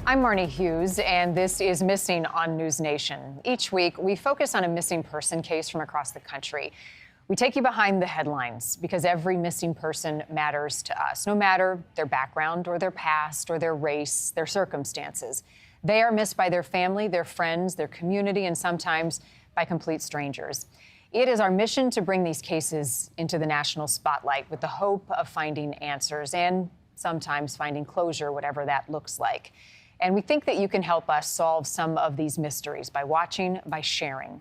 I'm Marnie Hughes, and this is Missing on NewsNation. Each week, we focus on a missing person case from across the country. We take you behind the headlines because every missing person matters to us, no matter their background or their past or their race, their circumstances. They are missed by their family, their friends, their community, and sometimes by complete strangers. It is our mission to bring these cases into the national spotlight with the hope of finding answers and sometimes finding closure, whatever that looks like. And we think that you can help us solve some of these mysteries by watching, by sharing.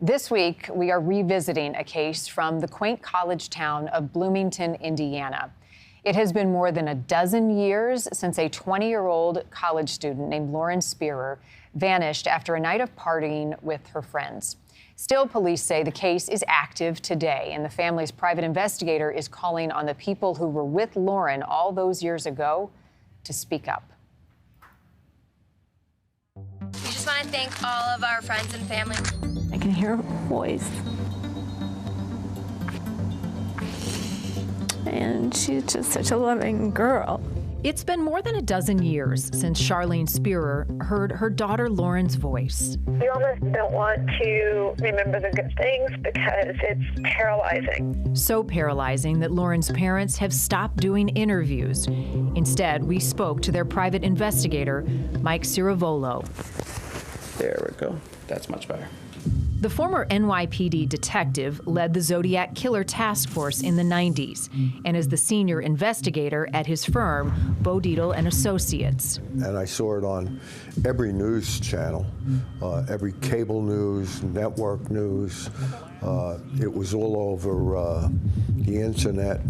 This week, we are revisiting a case from the quaint college town of Bloomington, Indiana. It has been more than a dozen years since a 20-year-old college student named Lauren Spearer vanished after a night of partying with her friends. Still, police say the case is active today, and the family's private investigator is calling on the people who were with Lauren all those years ago to speak up. We just want to thank all of our friends and family. I can hear her voice. And she's just such a loving girl. It's been more than a dozen years since Charlene Spearer heard her daughter Lauren's voice. You almost don't want to remember the good things because it's paralyzing. So paralyzing that Lauren's parents have stopped doing interviews. Instead, we spoke to their private investigator, Mike Ciravolo. There we go. That's much better. The former NYPD detective led the Zodiac Killer Task Force in the 90s and is the senior investigator at his firm, Bodedel and Associates. And I saw it on every news channel, every cable news, network news. It was all over the internet.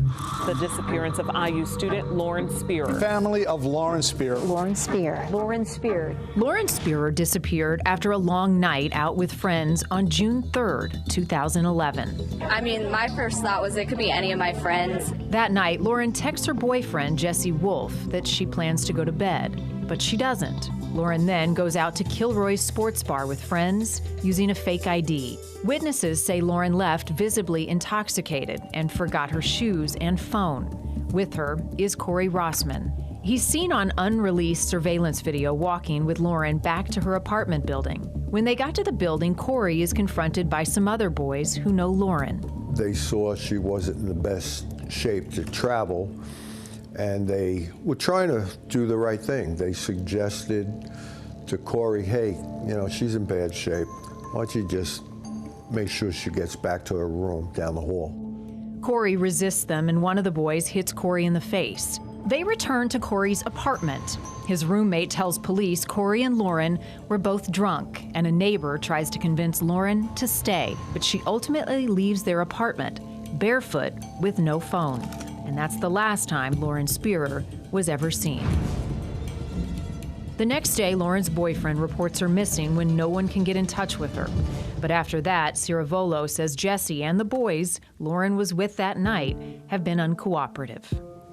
The disappearance of IU student Lauren Spearer. Family of Lauren Spearer. Lauren Spearer. Lauren Spearer. Lauren Spearer disappeared after a long night out with friends on June 3rd, 2011. I mean, my first thought was it could be any of my friends. That night, Lauren texts her boyfriend, Jesse Wolf, that she plans to go to bed, but she doesn't. Lauren then goes out to Kilroy's sports bar with friends using a fake ID. Witnesses say Lauren left visibly intoxicated and forgot her shoes and phone. With her is Corey Rossman. He's seen on unreleased surveillance video walking with Lauren back to her apartment building. When they got to the building, Corey is confronted by some other boys who know Lauren. They saw she wasn't in the best shape to travel, and they were trying to do the right thing. They suggested to Corey, hey, you know, she's in bad shape. Why don't you just make sure she gets back to her room down the hall? Corey resists them, and one of the boys hits Corey in the face. They return to Corey's apartment. His roommate tells police Corey and Lauren were both drunk, and a neighbor tries to convince Lauren to stay, but she ultimately leaves their apartment, barefoot, with no phone. And that's the last time Lauren Spearer was ever seen. The next day, Lauren's boyfriend reports her missing when no one can get in touch with her. But after that, Ciravolo says Jesse and the boys Lauren was with that night have been uncooperative.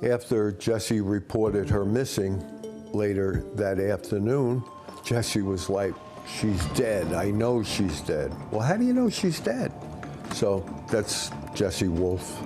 After Jesse reported her missing later that afternoon, Jesse was like, she's dead. I know she's dead. Well, how do you know she's dead? So that's Jesse Wolf.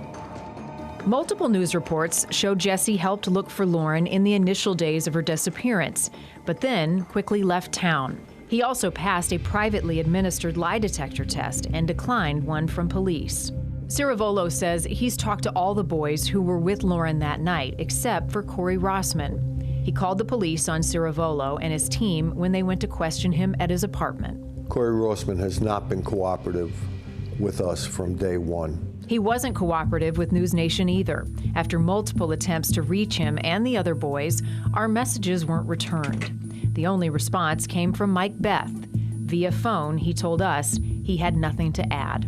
Multiple news reports show Jesse helped look for Lauren in the initial days of her disappearance, but then quickly left town. He also passed a privately administered lie detector test and declined one from police. Ciravolo says he's talked to all the boys who were with Lauren that night, except for Corey Rossman. He called the police on Ciravolo and his team when they went to question him at his apartment. Corey Rossman has not been cooperative with us from day one. He wasn't cooperative with NewsNation either. After multiple attempts to reach him and the other boys, our messages weren't returned. The only response came from Mike Beth. Via phone, he told us he had nothing to add.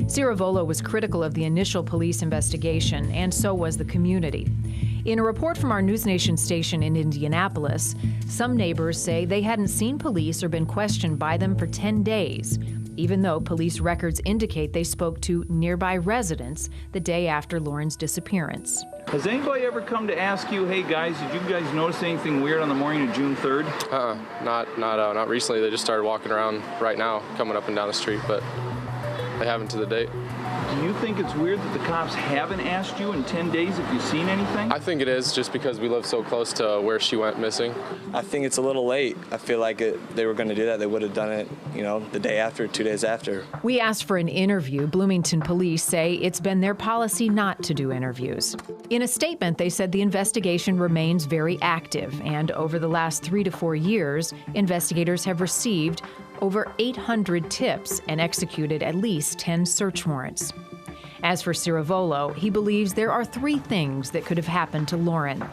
Ciravolo was critical of the initial police investigation, and so was the community. In a report from our NewsNation station in Indianapolis, some neighbors say they hadn't seen police or been questioned by them for 10 days, even though police records indicate they spoke to nearby residents the day after Lauren's disappearance. Has anybody ever come to ask you, hey guys, did you guys notice anything weird on the morning of June 3rd? Not recently. They just started walking around right now, coming up and down the street, but they haven't to the date. Do you think it's weird that the cops haven't asked you in 10 days if you've seen anything? I think it is, just because we live so close to where she went missing. I think it's a little late. I feel like they were going to do that. They would have done it, the day after, 2 days after. We asked for an interview. Bloomington police say it's been their policy not to do interviews. In a statement, they said the investigation remains very active, and over the last 3 to 4 years, investigators have received over 800 tips and executed at least 10 search warrants. As for Ciravolo, he believes there are 3 things that could have happened to Lauren.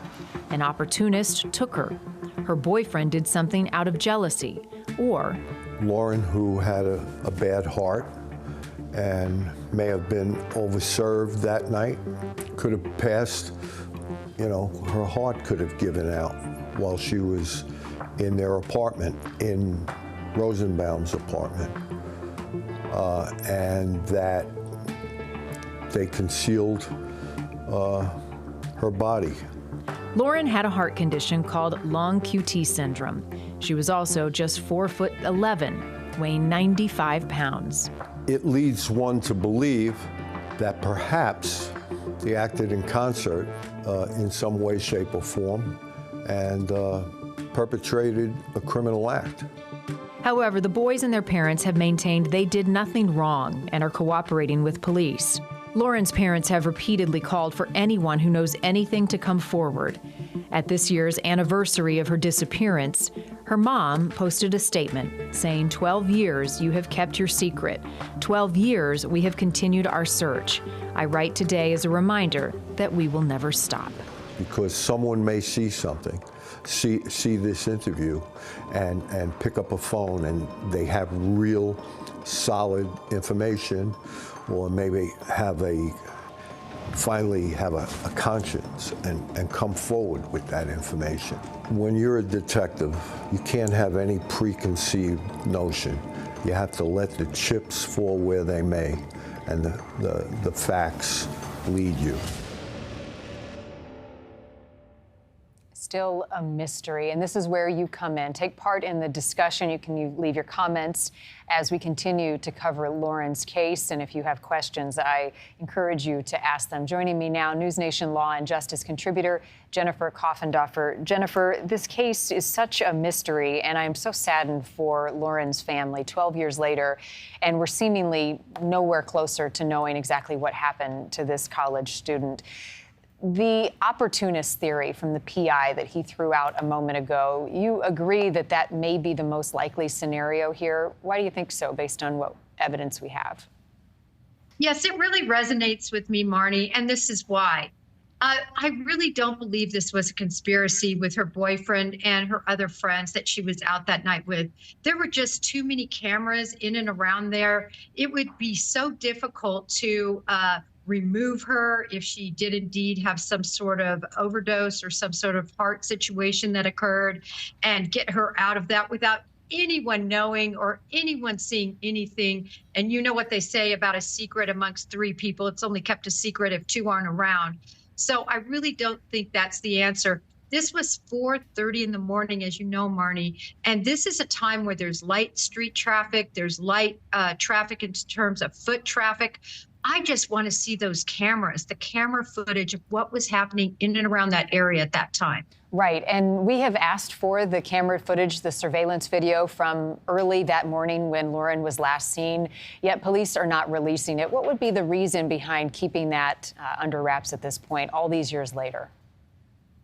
An opportunist took her. Her boyfriend did something out of jealousy. Or Lauren, who had a bad heart and may have been overserved that night, could have passed, her heart could have given out while she was in their apartment, in Rosenbaum's apartment, and that they concealed her body. Lauren had a heart condition called long QT syndrome. She was also just 4'11", weighing 95 pounds. It leads one to believe that perhaps they acted in concert in some way, shape, or form and perpetrated a criminal act. However, the boys and their parents have maintained they did nothing wrong and are cooperating with police. Lauren's parents have repeatedly called for anyone who knows anything to come forward. At this year's anniversary of her disappearance, her mom posted a statement saying, 12 years you have kept your secret. 12 years we have continued our search. I write today as a reminder that we will never stop. Because someone may see something, see this interview and pick up a phone and they have real solid information, or maybe finally have a conscience and come forward with that information. When you're a detective, you can't have any preconceived notion. You have to let the chips fall where they may, and the facts lead you. Still a mystery, and this is where you come in. Take part in the discussion. You can leave your comments as we continue to cover Lauren's case, and if you have questions, I encourage you to ask them. Joining me now, NewsNation Law and Justice contributor Jennifer Coffendorfer. Jennifer, this case is such a mystery, and I am so saddened for Lauren's family 12 years later, and we're seemingly nowhere closer to knowing exactly what happened to this college student. The opportunist theory from the PI that he threw out a moment ago, you agree that that may be the most likely scenario here. Why do you think so, based on what evidence we have? Yes, it really resonates with me, Marnie, and this is why. I really don't believe this was a conspiracy with her boyfriend and her other friends that she was out that night with. There were just too many cameras in and around there. It would be so difficult to remove her if she did indeed have some sort of overdose or some sort of heart situation that occurred, and get her out of that without anyone knowing or anyone seeing anything. And you know what they say about a secret amongst 3 people, it's only kept a secret if 2 aren't around. So I really don't think that's the answer. This was 4:30 in the morning, as you know, Marnie, and this is a time where there's light street traffic, there's light traffic in terms of foot traffic. I just want to see those cameras, the camera footage of what was happening in and around that area at that time. Right, and we have asked for the camera footage, the surveillance video from early that morning when Lauren was last seen, yet police are not releasing it. What would be the reason behind keeping that under wraps at this point, all these years later?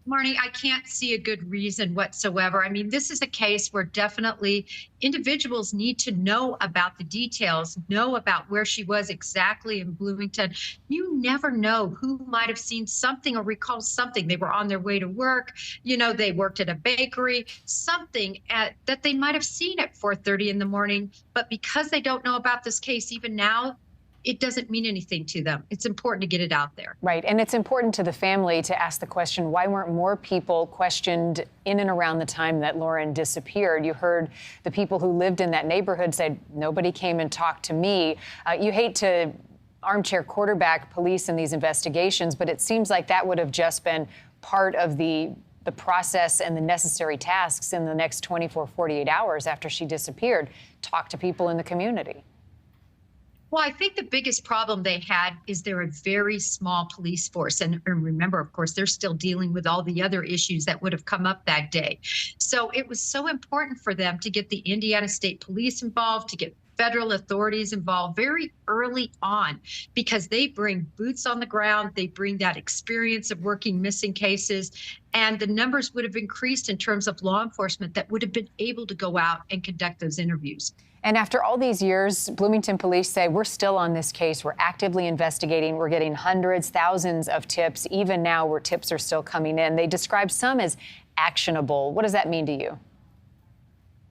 Marnie, I can't see a good reason whatsoever. I mean, this is a case where definitely individuals need to know about the details, know about where she was exactly in Bloomington. You never know who might have seen something or recall something. They were on their way to work, they worked at a bakery, something that they might have seen at 4:30 in the morning. But because they don't know about this case even now, it doesn't mean anything to them. It's important to get it out there. Right, and it's important to the family to ask the question, why weren't more people questioned in and around the time that Lauren disappeared? You heard the people who lived in that neighborhood said, nobody came and talked to me. You hate to armchair quarterback police in these investigations, but it seems like that would have just been part of the process and the necessary tasks in the next 24, 48 hours after she disappeared. Talk to people in the community. Well, I think the biggest problem they had is they're a very small police force. And remember, of course, they're still dealing with all the other issues that would have come up that day. So it was so important for them to get the Indiana State Police involved, to get federal authorities involved very early on, because they bring boots on the ground. They bring that experience of working missing cases, and the numbers would have increased in terms of law enforcement that would have been able to go out and conduct those interviews. And after all these years, Bloomington police say we're still on this case. We're actively investigating. We're getting hundreds, thousands of tips, even now where tips are still coming in. They describe some as actionable. What does that mean to you?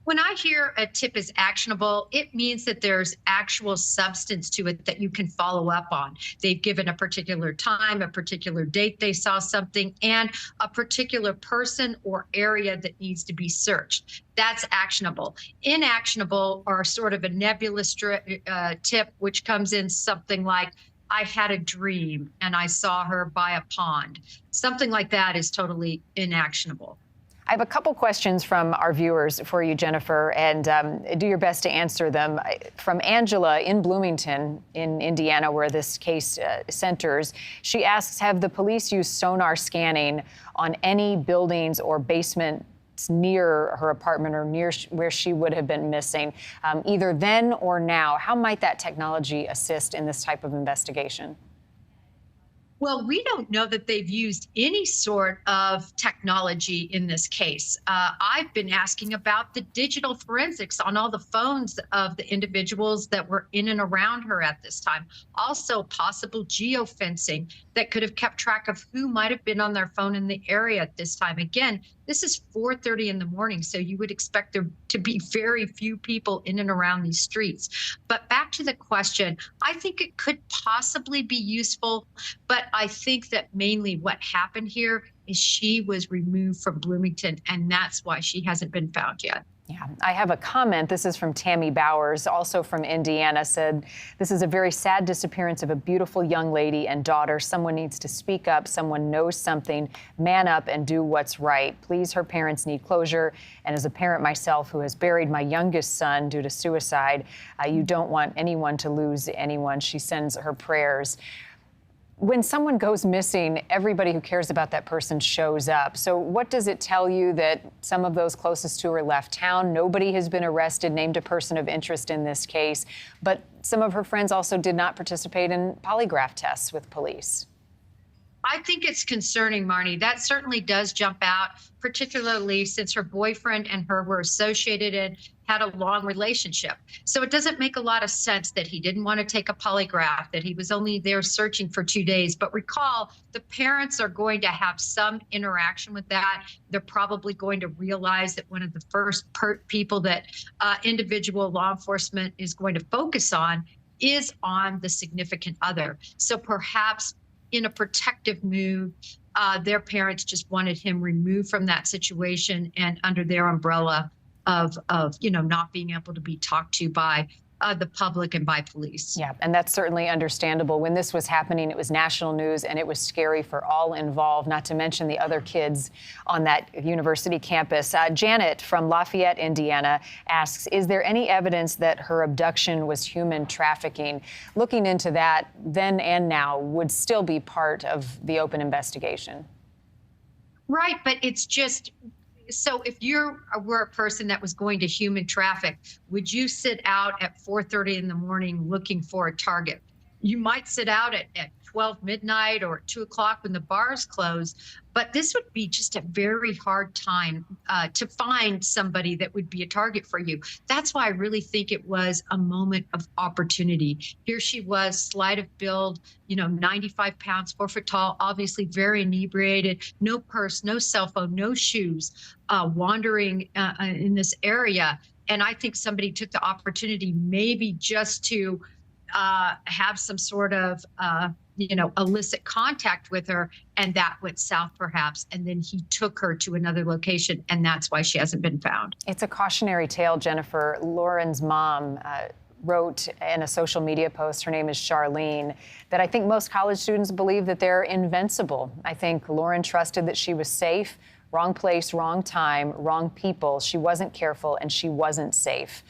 When I hear a tip is actionable, it means that there's actual substance to it that you can follow up on. They've given a particular time, a particular date they saw something, and a particular person or area that needs to be searched. That's actionable. Inactionable are sort of a nebulous tip, which comes in something like, I had a dream and I saw her by a pond. Something like that is totally inactionable. I have a couple questions from our viewers for you, Jennifer, and do your best to answer them. From Angela in Bloomington, in Indiana, where this case centers, she asks, have the police used sonar scanning on any buildings or basements near her apartment or near where she would have been missing, either then or now? How might that technology assist in this type of investigation? Well, we don't know that they've used any sort of technology in this case. I've been asking about the digital forensics on all the phones of the individuals that were in and around her at this time. Also, possible geofencing that could have kept track of who might have been on their phone in the area at this time. Again, this is 4:30 in the morning, so you would expect there to be very few people in and around these streets. But back to the question, I think it could possibly be useful, but I think that mainly what happened here is she was removed from Bloomington, and that's why she hasn't been found yet. Yeah, I have a comment. This is from Tammy Bowers, also from Indiana, said, this is a very sad disappearance of a beautiful young lady and daughter. Someone needs to speak up. Someone knows something. Man up and do what's right. Please, her parents need closure. And as a parent myself who has buried my youngest son due to suicide, you don't want anyone to lose anyone. She sends her prayers. When someone goes missing, everybody who cares about that person shows up. So what does it tell you that some of those closest to her left town? Nobody has been arrested, named a person of interest in this case. But some of her friends also did not participate in polygraph tests with police. I think it's concerning, Marnie. That certainly does jump out, particularly since her boyfriend and her were associated and had a long relationship. So it doesn't make a lot of sense that he didn't want to take a polygraph, that he was only there searching for 2 days. But recall, the parents are going to have some interaction with that. They're probably going to realize that one of the first people that individual law enforcement is going to focus on is on the significant other. So perhaps in a protective move, their parents just wanted him removed from that situation and under their umbrella of not being able to be talked to by the public and by police. Yeah, and that's certainly understandable. When this was happening, it was national news, and it was scary for all involved, not to mention the other kids on that university campus. Janet from Lafayette, Indiana, asks, is there any evidence that her abduction was human trafficking? Looking into that then and now would still be part of the open investigation. Right, but it's just... So if you were a person that was going to human traffic, would you sit out at 4:30 in the morning looking for a target? You might sit out at 12 midnight or 2 o'clock when the bars close, but this would be just a very hard time to find somebody that would be a target for you. That's why I really think it was a moment of opportunity. Here she was, slight of build, 95 pounds, 4 foot tall, obviously very inebriated, no purse, no cell phone, no shoes, wandering in this area. And I think somebody took the opportunity maybe just to have some sort of, illicit contact with her, and that went south perhaps. And then he took her to another location, and that's why she hasn't been found. It's a cautionary tale, Jennifer. Lauren's mom wrote in a social media post, her name is Charlene, that I think most college students believe that they're invincible. I think Lauren trusted that she was safe. Wrong place, wrong time, wrong people. She wasn't careful, and she wasn't safe.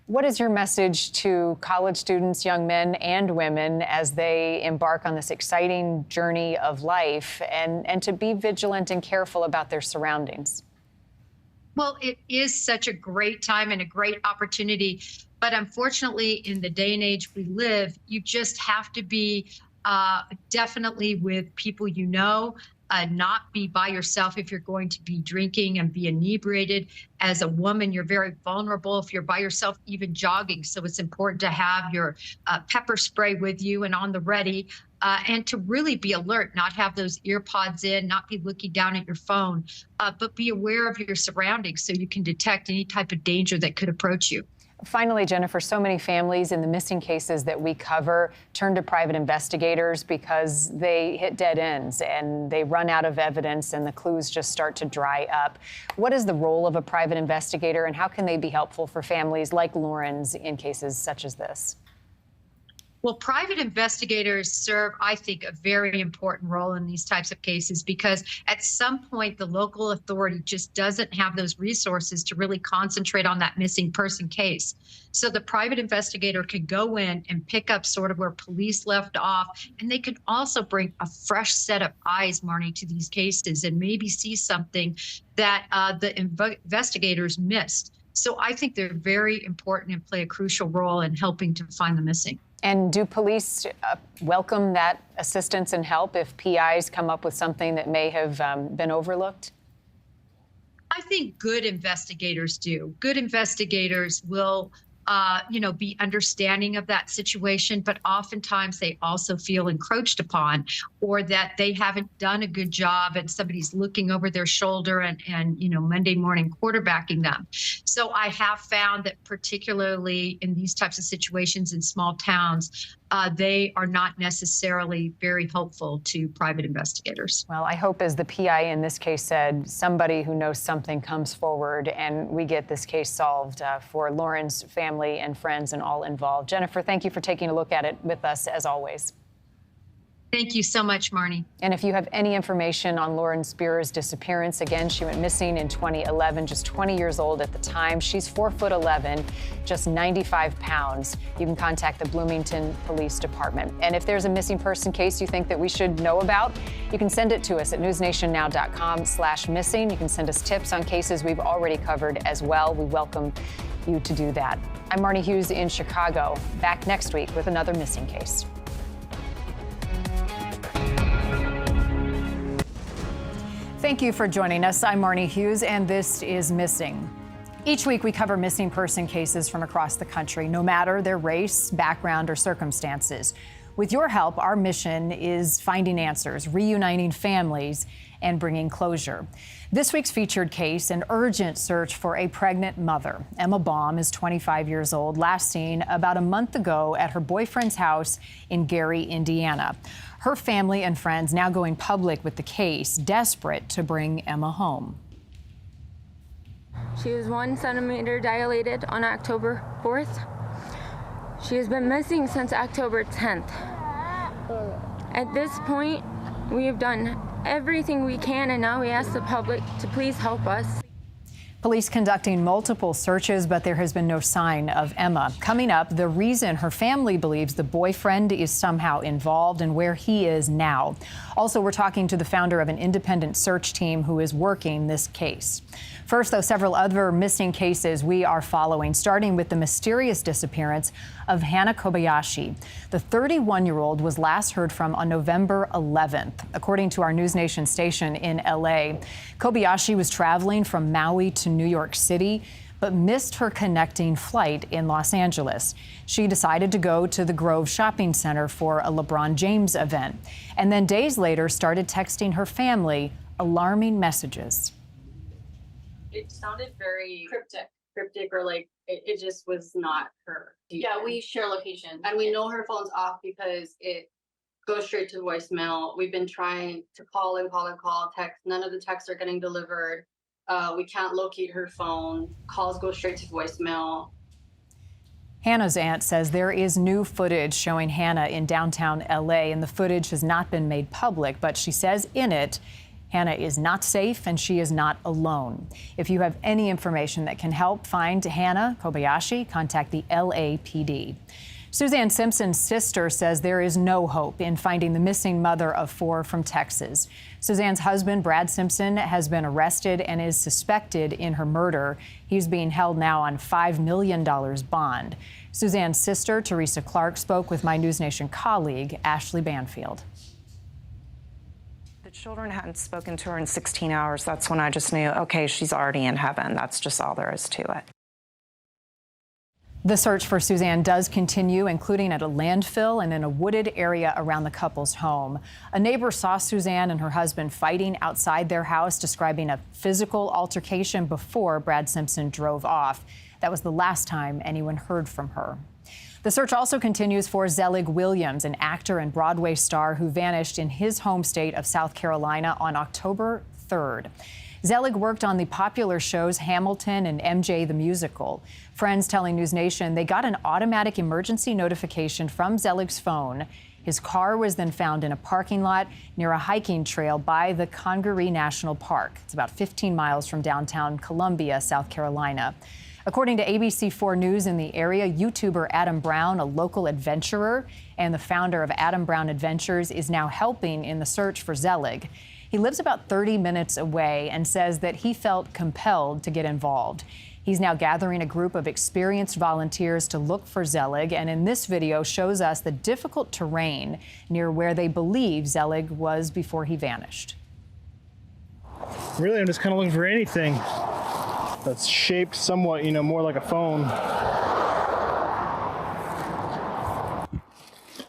What is your message to college students, young men and women, as they embark on this exciting journey of life and to be vigilant and careful about their surroundings? Well, it is such a great time and a great opportunity. But unfortunately, in the day and age we live, you just have to be definitely with people you know, not be by yourself if you're going to be drinking and be inebriated. As a woman, you're very vulnerable if you're by yourself, even jogging. So it's important to have your pepper spray with you and on the ready. And to really be alert, not have those ear pods in, not be looking down at your phone, but be aware of your surroundings so you can detect any type of danger that could approach you. Finally, Jennifer, so many families in the missing cases that we cover turn to private investigators because they hit dead ends and they run out of evidence and the clues just start to dry up. What is the role of a private investigator and how can they be helpful for families like Lauren's in cases such as this? Well, private investigators serve, I think, a very important role in these types of cases because at some point the local authority just doesn't have those resources to really concentrate on that missing person case. So the private investigator could go in and pick up sort of where police left off, and they could also bring a fresh set of eyes, Marnie, to these cases and maybe see something that the investigators missed. So I think they're very important and play a crucial role in helping to find the missing. And do police welcome that assistance and help if PIs come up with something that may have been overlooked? I think good investigators do. Good investigators will, be understanding of that situation, but oftentimes they also feel encroached upon or that they haven't done a good job and somebody's looking over their shoulder and Monday morning quarterbacking them. So I have found that particularly in these types of situations in small towns, they are not necessarily very helpful to private investigators. Well, I hope, as the PI in this case said, somebody who knows something comes forward and we get this case solved for Lauren's family and friends and all involved. Jennifer, thank you for taking a look at it with us, as always. Thank you so much, Marnie. And if you have any information on Lauren Spear's disappearance, again, she went missing in 2011, just 20 years old at the time. She's 4'11", just 95 pounds. You can contact the Bloomington Police Department. And if there's a missing person case you think that we should know about, you can send it to us at newsnationnow.com/missing. You can send us tips on cases we've already covered as well. We welcome you to do that. I'm Marnie Hughes in Chicago. Back next week with another missing case. Thank you for joining us. I'm Marnie Hughes, and this is Missing. Each week, we cover missing person cases from across the country, no matter their race, background, or circumstances. With your help, our mission is finding answers, reuniting families, and bringing closure. This week's featured case, an urgent search for a pregnant mother. Emma Baum is 25 years old, last seen about a month ago at her boyfriend's house in Gary, Indiana. Her family and friends now going public with the case, desperate to bring Emma home. She was 1 centimeter dilated on October 4th. She has been missing since October 10th. At this point, we have done everything we can, and now we ask the public to please help us. Police conducting multiple searches, but there has been no sign of Emma. Coming up, the reason her family believes the boyfriend is somehow involved and where he is now. Also, we're talking to the founder of an independent search team who is working this case. First, though, several other missing cases we are following, starting with the mysterious disappearance of Hannah Kobayashi. The 31-year-old was last heard from on November 11th. According to our NewsNation station in L.A., Kobayashi was traveling from Maui to New York City, but missed her connecting flight in Los Angeles. She decided to go to the Grove Shopping Center for a LeBron James event, and then days later started texting her family alarming messages. It sounded very cryptic, or like it just was not her. Yeah, we share location, and we know her phone's off because it goes straight to voicemail. We've been trying to call and text. None of the texts are getting delivered. We can't locate her phone. Calls go straight to voicemail. Hannah's aunt says there is new footage showing Hannah in downtown L.A., and the footage has not been made public, but she says in it, Hannah is not safe and she is not alone. If you have any information that can help find Hannah Kobayashi, contact the LAPD. Suzanne Simpson's sister says there is no hope in finding the missing mother of 4 from Texas. Suzanne's husband, Brad Simpson, has been arrested and is suspected in her murder. He's being held now on $5 million bond. Suzanne's sister, Teresa Clark, spoke with my NewsNation colleague, Ashley Banfield. The children hadn't spoken to her in 16 hours. That's when I just knew, okay, she's already in heaven. That's just all there is to it. The search for Suzanne does continue, including at a landfill and in a wooded area around the couple's home. A neighbor saw Suzanne and her husband fighting outside their house, describing a physical altercation before Brad Simpson drove off. That was the last time anyone heard from her. The search also continues for Zelig Williams, an actor and Broadway star who vanished in his home state of South Carolina on October 3rd. Zelig worked on the popular shows Hamilton and MJ the Musical. Friends telling NewsNation they got an automatic emergency notification from Zelig's phone. His car was then found in a parking lot near a hiking trail by the Congaree National Park. It's about 15 miles from downtown Columbia, South Carolina. According to ABC4 News, in the area, YouTuber Adam Brown, a local adventurer and the founder of Adam Brown Adventures, is now helping in the search for Zelig. He lives about 30 minutes away and says that he felt compelled to get involved. He's now gathering a group of experienced volunteers to look for Zelig, and in this video shows us the difficult terrain near where they believe Zelig was before he vanished. Really, I'm just kind of looking for anything that's shaped somewhat, more like a phone.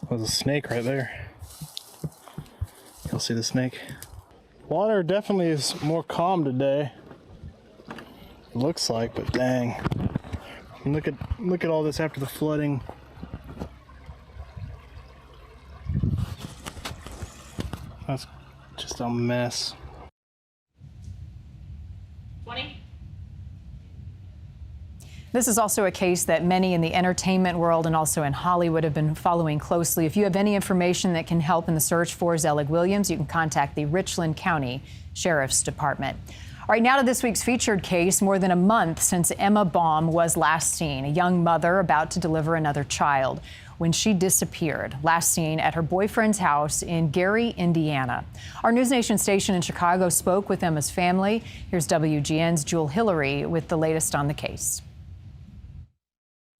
There's a snake right there. You'll see the snake. Water definitely is more calm today. It looks like, but dang. Look at all this after the flooding. That's just a mess. 20. This is also a case that many in the entertainment world and also in Hollywood have been following closely. If you have any information that can help in the search for Zelig Williams, you can contact the Richland County Sheriff's Department. All right, now to this week's featured case. More than a month since Emma Baum was last seen, a young mother about to deliver another child, when she disappeared, last seen at her boyfriend's house in Gary, Indiana. Our NewsNation station in Chicago spoke with Emma's family. Here's WGN's Jewel Hillary with the latest on the case.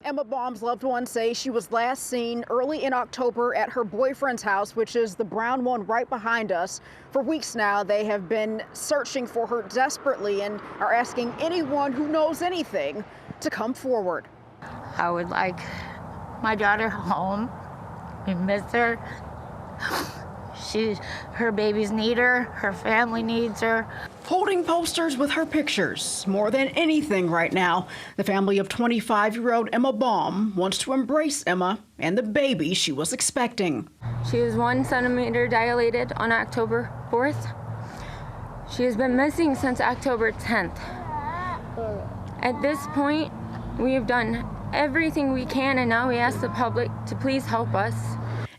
Emma Baum's loved ones say she was last seen early in October at her boyfriend's house, which is the brown one right behind us. For weeks now, they have been searching for her desperately and are asking anyone who knows anything to come forward. I would like my daughter home. We miss her. Her babies need her family needs her. Holding posters with her pictures. More than anything right now, the family of 25-year-old Emma Baum wants to embrace Emma and the baby she was expecting. She was 1 centimeter dilated on October 4th. She has been missing since October 10th. At this point, we have done everything we can, and now we ask the public to please help us.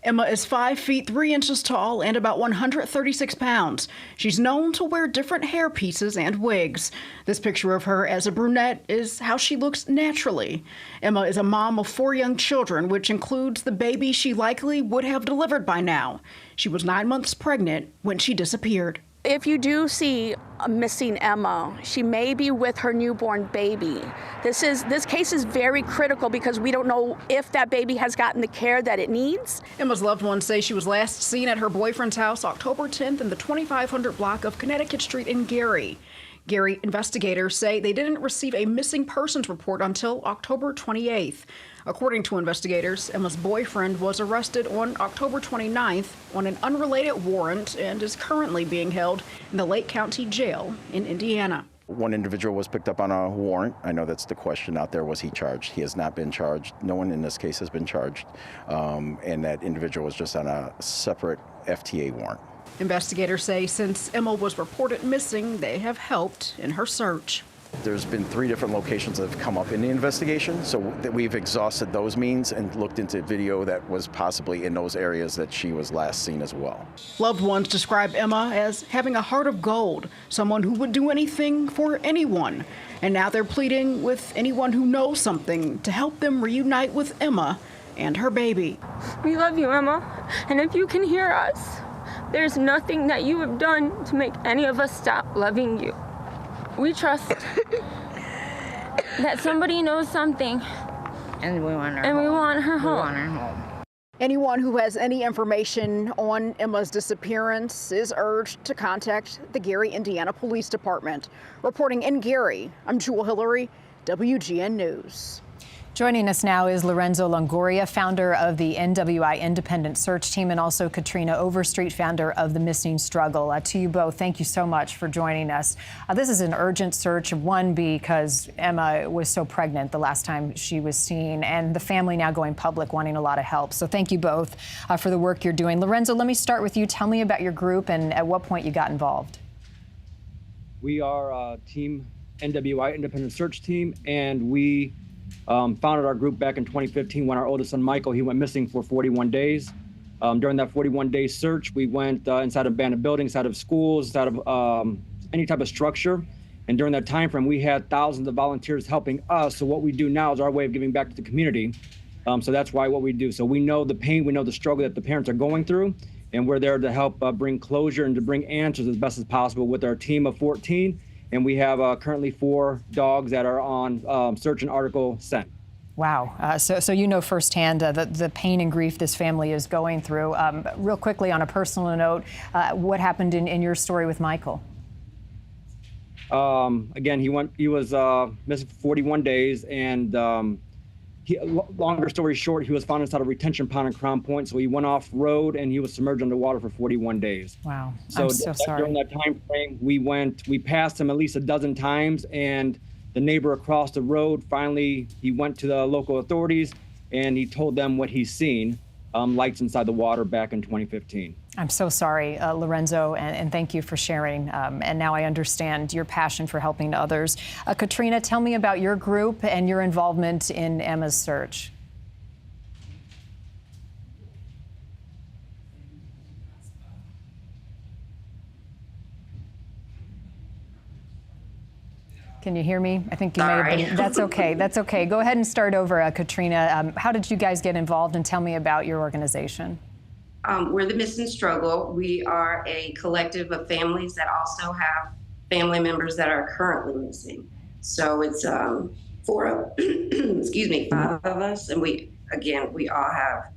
Emma is 5 feet 3 inches tall and about 136 pounds. She's known to wear different hair pieces and wigs. This picture of her as a brunette is how she looks naturally. Emma is a mom of 4 young children, which includes the baby she likely would have delivered by now. She was 9 months pregnant when she disappeared. If you do see a missing Emma, she may be with her newborn baby. This case is very critical because we don't know if that baby has gotten the care that it needs. Emma's loved ones say she was last seen at her boyfriend's house October 10th in the 2500 block of Connecticut Street in Gary. Gary investigators say they didn't receive a missing persons report until October 28th. According to investigators, Emma's boyfriend was arrested on October 29th on an unrelated warrant and is currently being held in the Lake County Jail in Indiana. One individual was picked up on a warrant. I know that's the question out there. Was he charged? He has not been charged. No one in this case has been charged. And that individual was just on a separate FTA warrant. Investigators say since Emma was reported missing, they have helped in her search. There's been 3 different locations that have come up in the investigation, so that we've exhausted those means and looked into video that was possibly in those areas that she was last seen as well. Loved ones describe Emma as having a heart of gold, someone who would do anything for anyone. And now they're pleading with anyone who knows something to help them reunite with Emma and her baby. We love you, Emma, and if you can hear us, there's nothing that you have done to make any of us stop loving you. We trust that somebody knows something, and we want her and home. we want her home. We want her home. Anyone who has any information on Emma's disappearance is urged to contact the Gary, Indiana Police Department. Reporting in Gary, I'm Jewel Hillary, WGN News. Joining us now is Lorenzo Longoria, founder of the NWI Independent Search Team, and also Katrina Overstreet, founder of the Missing Struggle. To you both, thank you so much for joining us. This is an urgent search, one, because Emma was so pregnant the last time she was seen, and the family now going public wanting a lot of help. So thank you both for the work you're doing. Lorenzo, let me start with you. Tell me about your group and at what point you got involved. We are Team NWI Independent Search Team, and we founded our group back in 2015 when our oldest son, Michael, he went missing for 41 days. During that 41-day search, we went inside of abandoned buildings, inside of schools, inside of any type of structure. And during that time frame, we had thousands of volunteers helping us. So what we do now is our way of giving back to the community. So that's why what we do. So we know the pain, we know the struggle that the parents are going through, and we're there to help bring closure and to bring answers as best as possible with our team of 14. And we have currently 4 dogs that are on search and article scent. Wow. So you know firsthand the pain and grief this family is going through. Real quickly, on a personal note, what happened in your story with Michael? Again, he was missing for 41 days, and longer story short, he was found inside a retention pond in Crown Point. So he went off road and he was submerged underwater for 41 days. Wow. So I'm so sorry. During that time frame, we passed him at least a dozen times, and the neighbor across the road, finally, he went to the local authorities and he told them what he's seen, lights inside the water back in 2015. I'm so sorry, Lorenzo, and thank you for sharing. And now I understand your passion for helping others. Katrina, tell me about your group and your involvement in Emma's search. Can you hear me? I think you may have been. That's okay. That's okay. Go ahead and start over, Katrina. How did you guys get involved, and tell me about your organization? We're the Missing Struggle. We are a collective of families that also have family members that are currently missing. So it's 5 of us, and we all have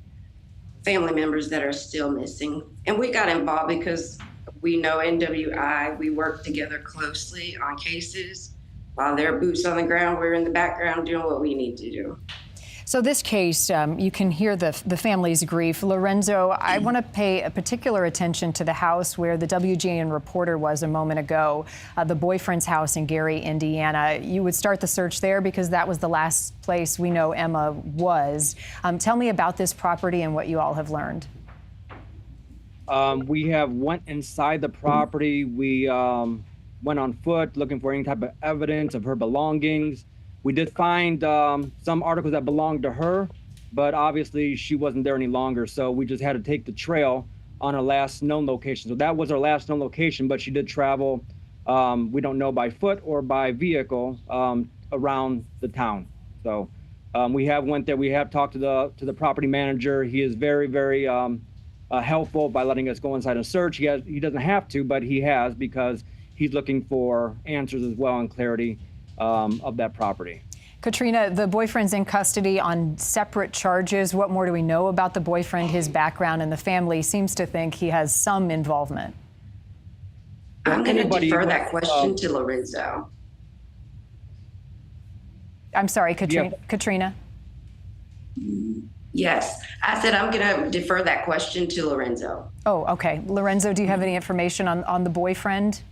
family members that are still missing. And we got involved because we know NWI, we work together closely on cases. While they're boots on the ground, we're in the background doing what we need to do. So this case, you can hear the family's grief. Lorenzo, I want to pay a particular attention to the house where the WGN reporter was a moment ago, the boyfriend's house in Gary, Indiana. You would start the search there because that was the last place we know Emma was. Tell me about this property and what you all have learned. We have went inside the property. We went on foot looking for any type of evidence of her belongings. We did find some articles that belonged to her, but obviously she wasn't there any longer. So we just had to take the trail on her last known location. So that was her last known location, but she did travel, we don't know by foot or by vehicle, around the town. So we have went there. We have talked to the property manager. He is very, very helpful by letting us go inside and search. He doesn't have to, but he has, because he's looking for answers as well and clarity of that property. Katrina, the boyfriend's in custody on separate charges. What more do we know about the boyfriend, his background, and the family seems to think he has some involvement? I'm going to defer that question to Lorenzo. I'm sorry, Katrina? Yes, I said I'm going to defer that question to Lorenzo. Oh, okay. Lorenzo, do you have any information on the boyfriend?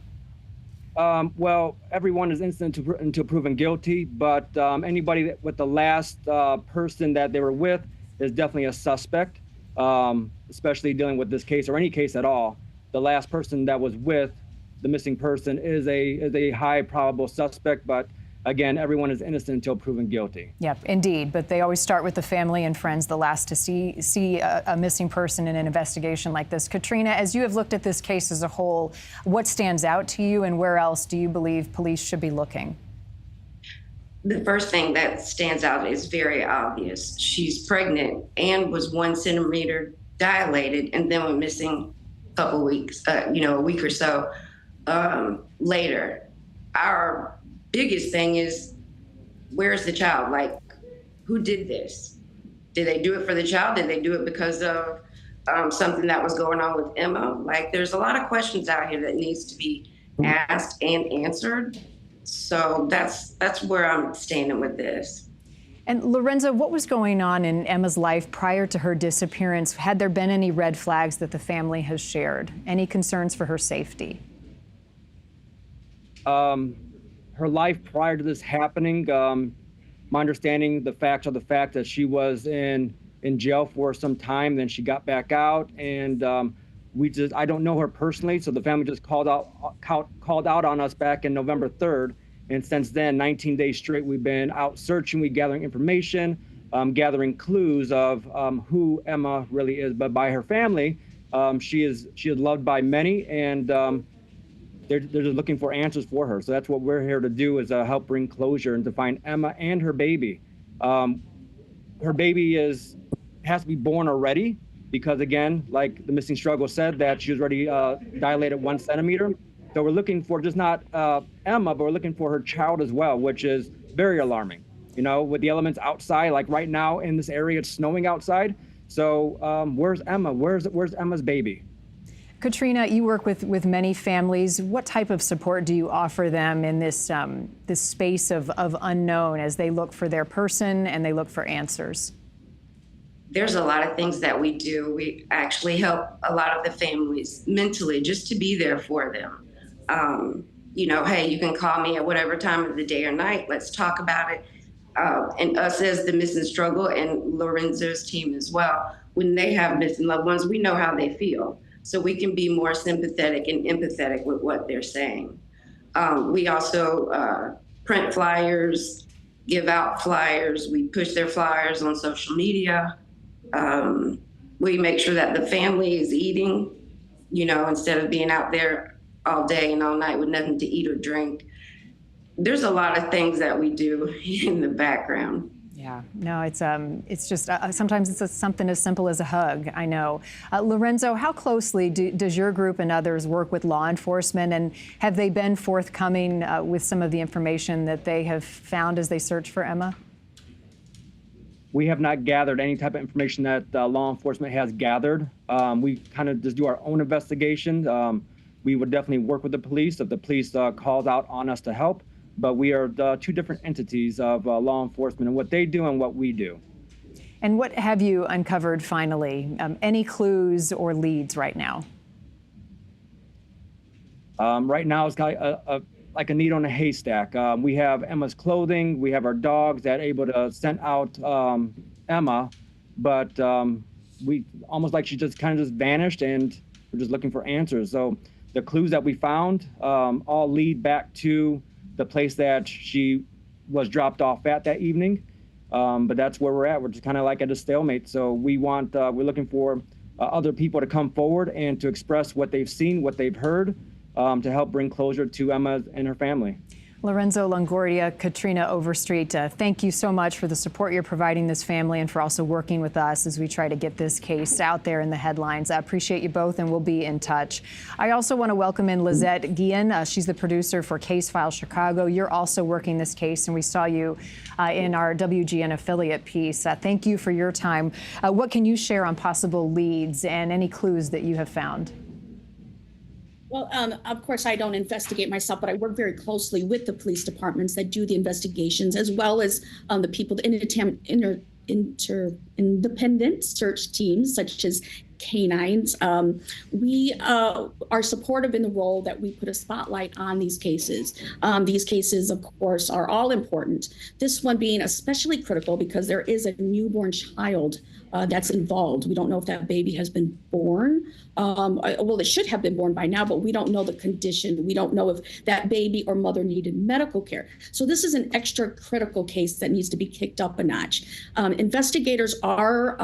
Well, everyone is innocent until proven guilty, but anybody with the last person that they were with is definitely a suspect, especially dealing with this case or any case at all. The last person that was with the missing person is a high probable suspect, but again, everyone is innocent until proven guilty. Yep, indeed. But they always start with the family and friends, the last to see a missing person in an investigation like this. Katrina, as you have looked at this case as a whole, what stands out to you, and where else do you believe police should be looking? The first thing that stands out is very obvious. She's pregnant and was 1 centimeter dilated and then went missing a couple weeks, a week or so later. Our biggest thing is, where's the child? Like, who did this? Did they do it for the child? Did they do it because of something that was going on with Emma? Like, there's a lot of questions out here that needs to be asked and answered. So that's where I'm standing with this. And Lorenzo, what was going on in Emma's life prior to her disappearance? Had there been any red flags that the family has shared? Any concerns for her safety? Her life prior to this happening, my understanding, the fact that she was in jail for some time, then she got back out, and I don't know her personally, so the family just called out on us back in November 3rd, and since then, 19 days straight, we've been out searching, gathering information, gathering clues of who Emma really is. But by her family, she is loved by many, and they're just looking for answers for her. So that's what we're here to do, is help bring closure and to find Emma and her baby. Her baby has to be born already, because again, like the missing struggle said, that she was already dilated 1 centimeter. So we're looking for just not Emma, but we're looking for her child as well, which is very alarming. With the elements outside, like right now in this area, it's snowing outside. So where's Emma? Where's Emma's baby? Katrina, you work with many families. What type of support do you offer them in this space of unknown as they look for their person and they look for answers? There's a lot of things that we do. We actually help a lot of the families mentally, just to be there for them. Hey, you can call me at whatever time of the day or night. Let's talk about it. And us as the missing struggle, and Lorenzo's team as well, when they have missing loved ones, we know how they feel. So we can be more sympathetic and empathetic with what they're saying. We also print flyers, give out flyers. We push their flyers on social media. We make sure that the family is eating, instead of being out there all day and all night with nothing to eat or drink. There's a lot of things that we do in the background. Yeah, no, it's just sometimes it's something as simple as a hug. I know. Lorenzo, how closely does your group and others work with law enforcement, and have they been forthcoming with some of the information that they have found as they search for Emma? We have not gathered any type of information that law enforcement has gathered. We kind of just do our own investigation. We would definitely work with the police if the police calls out on us to help. But we are two different entities of law enforcement, and what they do and what we do. And what have you uncovered finally? Any clues or leads right now? Right now, it's like a needle in a haystack. We have Emma's clothing. We have our dogs that are able to scent out Emma, but we almost like she just kind of just vanished, and we're just looking for answers. So the clues that we found all lead back to the place that she was dropped off at that evening. But that's where we're at. We're just kind of like at a stalemate. So we're looking for other people to come forward and to express what they've seen, what they've heard, to help bring closure to Emma and her family. Lorenzo Longoria, Katrina Overstreet, thank you so much for the support you're providing this family and for also working with us as we try to get this case out there in the headlines. I appreciate you both, and we'll be in touch. I also want to welcome in Lizette Guillen. She's the producer for Case File Chicago. You're also working this case, and we saw you in our WGN affiliate piece. Thank you for your time. What can you share on possible leads and any clues that you have found? Well, of course, I don't investigate myself, but I work very closely with the police departments that do the investigations, as well as the people, the independent search teams, such as canines. We are supportive in the role that we put a spotlight on these cases. These cases, of course, are all important. This one being especially critical because there is a newborn child that's involved. We don't know if that baby has been born. Well, it should have been born by now, but we don't know the condition. We don't know if that baby or mother needed medical care. So this is an extra critical case that needs to be kicked up a notch. Investigators are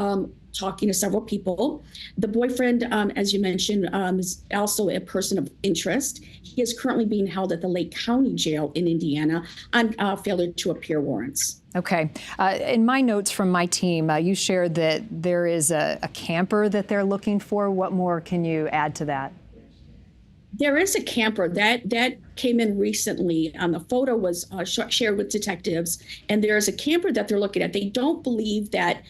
talking to several people. The boyfriend, as you mentioned, is also a person of interest. He is currently being held at the Lake County Jail in Indiana on failure to appear warrants. Okay. In my notes from my team, you shared that there is a camper that they're looking for. What more can you add to that? There is a camper that came in recently. The photo was shared with detectives, and there's a camper that they're looking at. They don't believe that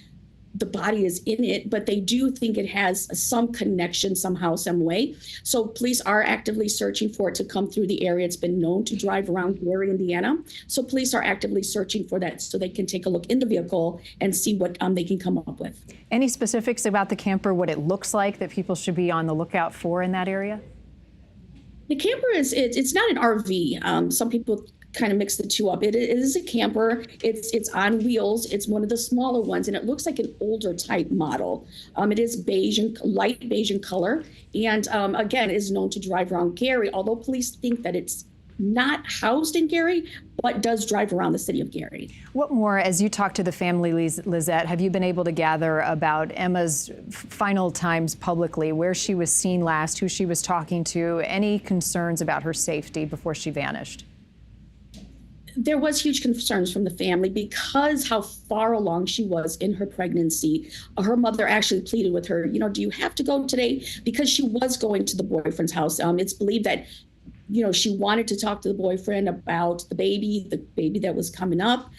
the body is in it, but they do think it has some connection somehow, some way. So police are actively searching for it to come through the area. It's been known to drive around Gary, Indiana. So police are actively searching for that so they can take a look in the vehicle and see what they can come up with. Any specifics about the camper, what it looks like that people should be on the lookout for in that area? The camper it's not an RV. Some people kind of mix the two up. It is a camper. It's on wheels. It's one of the smaller ones, and it looks like an older type model. It is beige and light beige in color, and again is known to drive around Gary. Although police think that it's not housed in Gary, but does drive around the city of Gary. What more, as you talk to the family, Lizette, have you been able to gather about Emma's final times publicly, where she was seen last, who she was talking to, any concerns about her safety before she vanished? There was huge concerns from the family because how far along she was in her pregnancy. Her mother actually pleaded with her, do you have to go today? Because she was going to the boyfriend's house. It's believed that, she wanted to talk to the boyfriend about the baby that was coming up.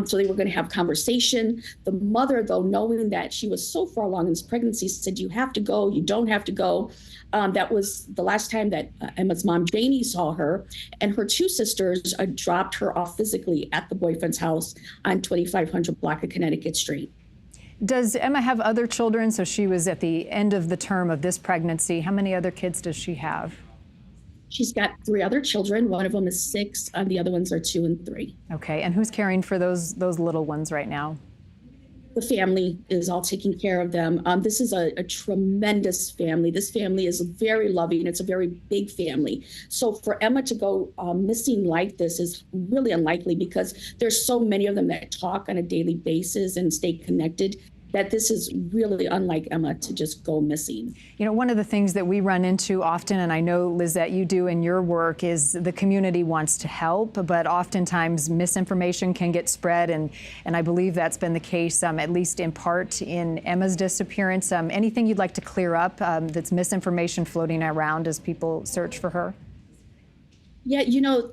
So they were going to have conversation. The mother, though, knowing that she was so far along in this pregnancy, said, you have to go, you don't have to go. That was the last time that Emma's mom, Janie, saw her. And her two sisters dropped her off physically at the boyfriend's house on 2500 block of Connecticut Street. Does Emma have other children? So she was at the end of the term of this pregnancy. How many other kids does she have? She's got 3 other children. One of them is 6, and the other ones are 2 and 3. Okay, and who's caring for those little ones right now? The family is all taking care of them. This is a tremendous family. This family is very loving. It's a very big family. So for Emma to go missing like this is really unlikely because there's so many of them that talk on a daily basis and stay connected, that this is really unlike Emma to just go missing. One of the things that we run into often, and I know, Lizette, you do in your work, is the community wants to help, but oftentimes misinformation can get spread, and I believe that's been the case, at least in part, in Emma's disappearance. Anything you'd like to clear up that's misinformation floating around as people search for her? Yeah,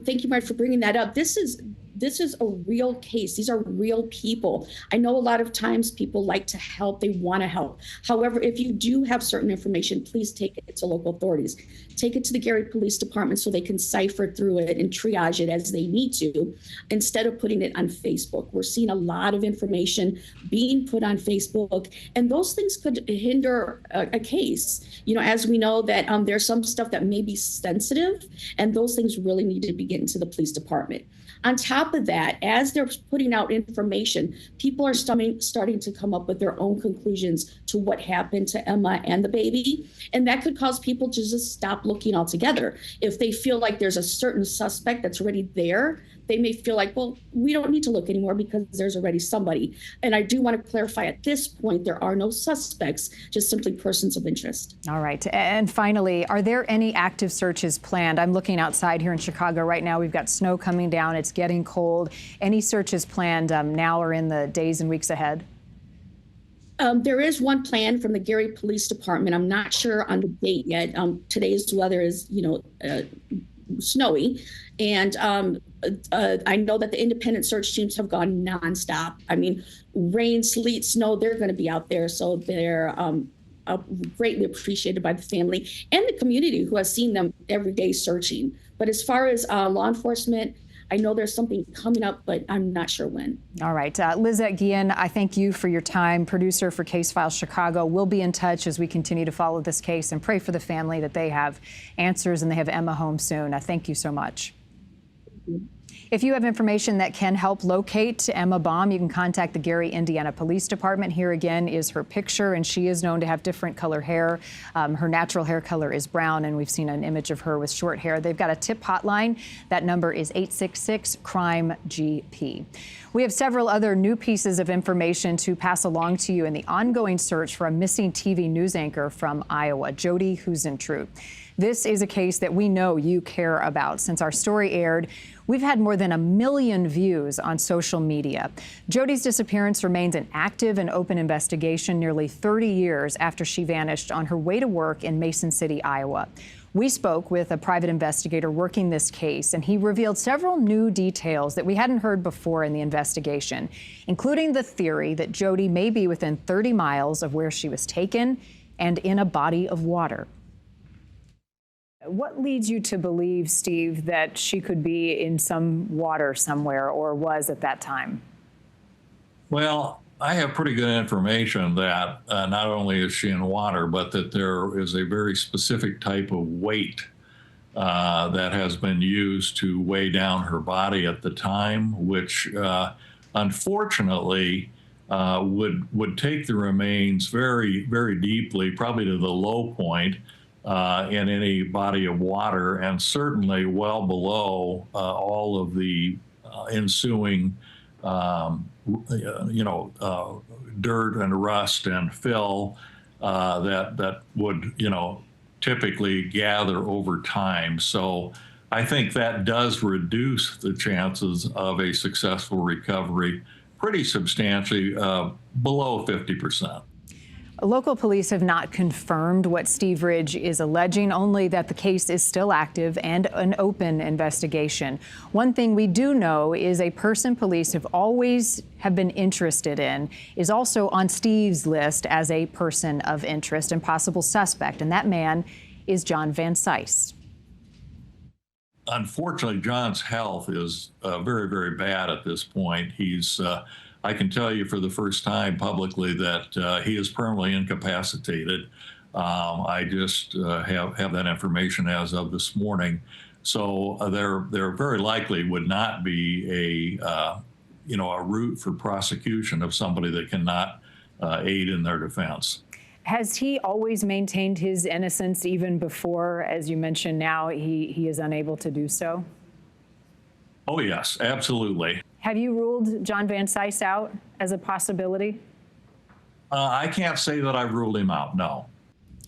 thank you, Mark, for bringing that up. This is a real case. These are real people. I know a lot of times people like to help. They want to help. However, if you do have certain information, please take it to local authorities. Take it to the Gary Police Department so they can cipher through it and triage it as they need to, instead of putting it on Facebook. We're seeing a lot of information being put on Facebook, and those things could hinder a case. As we know that there's some stuff that may be sensitive, and those things really need to be getting to the police department. On top of that, as they're putting out information, people are starting to come up with their own conclusions to what happened to Emma and the baby. And that could cause people to just stop looking altogether. If they feel like there's a certain suspect that's already there, they may feel like, well, we don't need to look anymore because there's already somebody. And I do want to clarify at this point, there are no suspects, just simply persons of interest. All right. And finally, are there any active searches planned? I'm looking outside here in Chicago right now. We've got snow coming down. It's getting cold. Any searches planned now or in the days and weeks ahead? There is one plan from the Gary Police Department. I'm not sure on the date yet. Today's weather is, snowy. And I know that the independent search teams have gone nonstop. I mean, rain, sleet, snow, they're going to be out there. So they're greatly appreciated by the family and the community who has seen them every day searching. But as far as law enforcement, I know there's something coming up, but I'm not sure when. All right. Lizette Guillen, I thank you for your time, producer for Case Files Chicago. We'll be in touch as we continue to follow this case and pray for the family that they have answers and they have Emma home soon. Thank you so much. If you have information that can help locate Emma Baum, you can contact the Gary, Indiana Police Department. Here again is her picture, and she is known to have different color hair. Her natural hair color is brown, and we've seen an image of her with short hair. They've got a tip hotline. That number is 866-CRIME-GP. We have several other new pieces of information to pass along to you in the ongoing search for a missing TV news anchor from Iowa, Jody Huisentruit. This is a case that we know you care about. Since our story aired, we've had more than 1 million views on social media. Jody's disappearance remains an active and open investigation nearly 30 years after she vanished on her way to work in Mason City, Iowa. We spoke with a private investigator working this case, and he revealed several new details that we hadn't heard before in the investigation, including the theory that Jody may be within 30 miles of where she was taken and in a body of water. What leads you to believe, Steve, that she could be in some water somewhere, or was at that time? Well, I have pretty good information that not only is she in water, but that there is a very specific type of weight that has been used to weigh down her body at the time, which unfortunately would take the remains very, very deeply, probably to the low point in any body of water, and certainly well below all of the ensuing dirt and rust and fill that would, typically gather over time. So I think that does reduce the chances of a successful recovery pretty substantially, below 50%. Local police have not confirmed what Steve Ridge is alleging, only that the case is still active and an open investigation. One thing we do know is a person police have been interested in is also on Steve's list as a person of interest and possible suspect, and that man is John Van Cise. Unfortunately, John's health is very, very bad at this point. He's I can tell you for the first time publicly that he is permanently incapacitated. I just have that information as of this morning. So there very likely would not be a route for prosecution of somebody that cannot aid in their defense. Has he always maintained his innocence even before, as you mentioned, now he is unable to do so? Oh, yes, absolutely. Have you ruled John Van Cise out as a possibility? I can't say that I've ruled him out, no.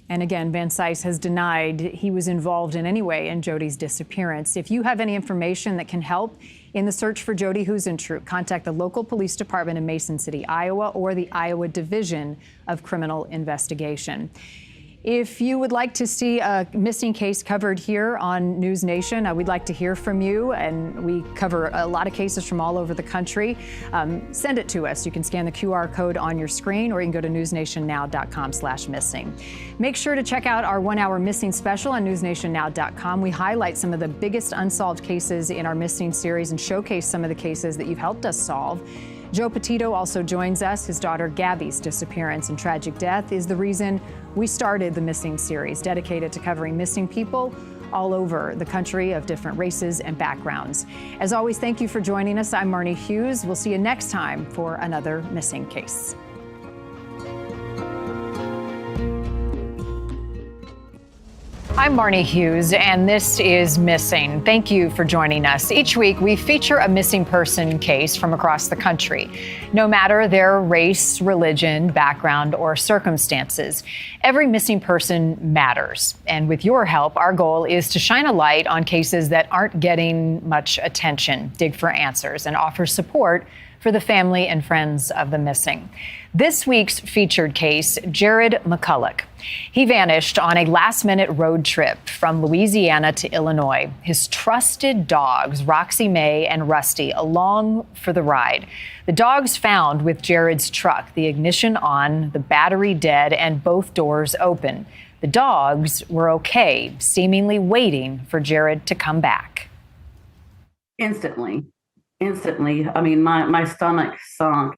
And again, Van Cise has denied he was involved in any way in Jody's disappearance. If you have any information that can help in the search for Jody Huisentruit, contact the local police department in Mason City, Iowa, or the Iowa Division of Criminal Investigation. If you would like to see a missing case covered here on NewsNation, we'd like to hear from you, and we cover a lot of cases from all over the country. Send it to us. You can scan the QR code on your screen, or you can go to newsnationnow.com/missing. Make sure to check out our 1-hour missing special on newsnationnow.com. We highlight some of the biggest unsolved cases in our missing series and showcase some of the cases that you've helped us solve. Joe Petito also joins us. His daughter Gabby's disappearance and tragic death is the reason we started the Missing series, dedicated to covering missing people all over the country of different races and backgrounds. As always, thank you for joining us. I'm Marnie Hughes. We'll see you next time for another missing case. I'm Marnie Hughes, and this is Missing. Thank you for joining us. Each week, we feature a missing person case from across the country, no matter their race, religion, background, or circumstances. Every missing person matters, and with your help, our goal is to shine a light on cases that aren't getting much attention, dig for answers, and offer support for the family and friends of the missing. This week's featured case, Jared McCulloch. He vanished on a last-minute road trip from Louisiana to Illinois. His trusted dogs, Roxy May and Rusty, along for the ride. The dogs found with Jared's truck, the ignition on, the battery dead, and both doors open. The dogs were okay, seemingly waiting for Jared to come back. Instantly. I mean, my stomach sunk.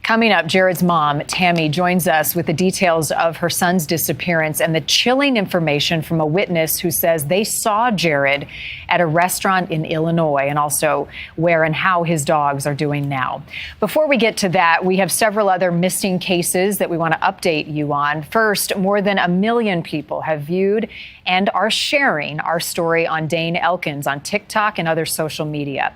Coming up, Jared's mom, Tammy, joins us with the details of her son's disappearance and the chilling information from a witness who says they saw Jared at a restaurant in Illinois, and also where and how his dogs are doing now. Before we get to that, we have several other missing cases that we want to update you on. First, more than 1 million people have viewed and are sharing our story on Dane Elkins on TikTok and other social media.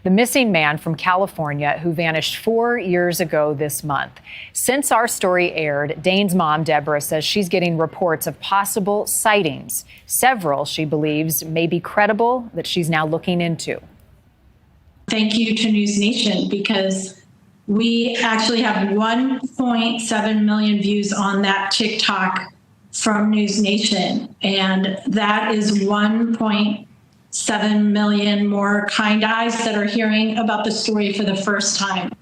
The missing man from California who vanished 4 years ago this month. Since our story aired, Dane's mom, Deborah, says she's getting reports of possible sightings. Several, she believes, may be credible, that she's now looking into. Thank you to NewsNation, because we actually have 1.7 million views on that TikTok from NewsNation, and that is 1.7 million more kind eyes that are hearing about the story for the first time.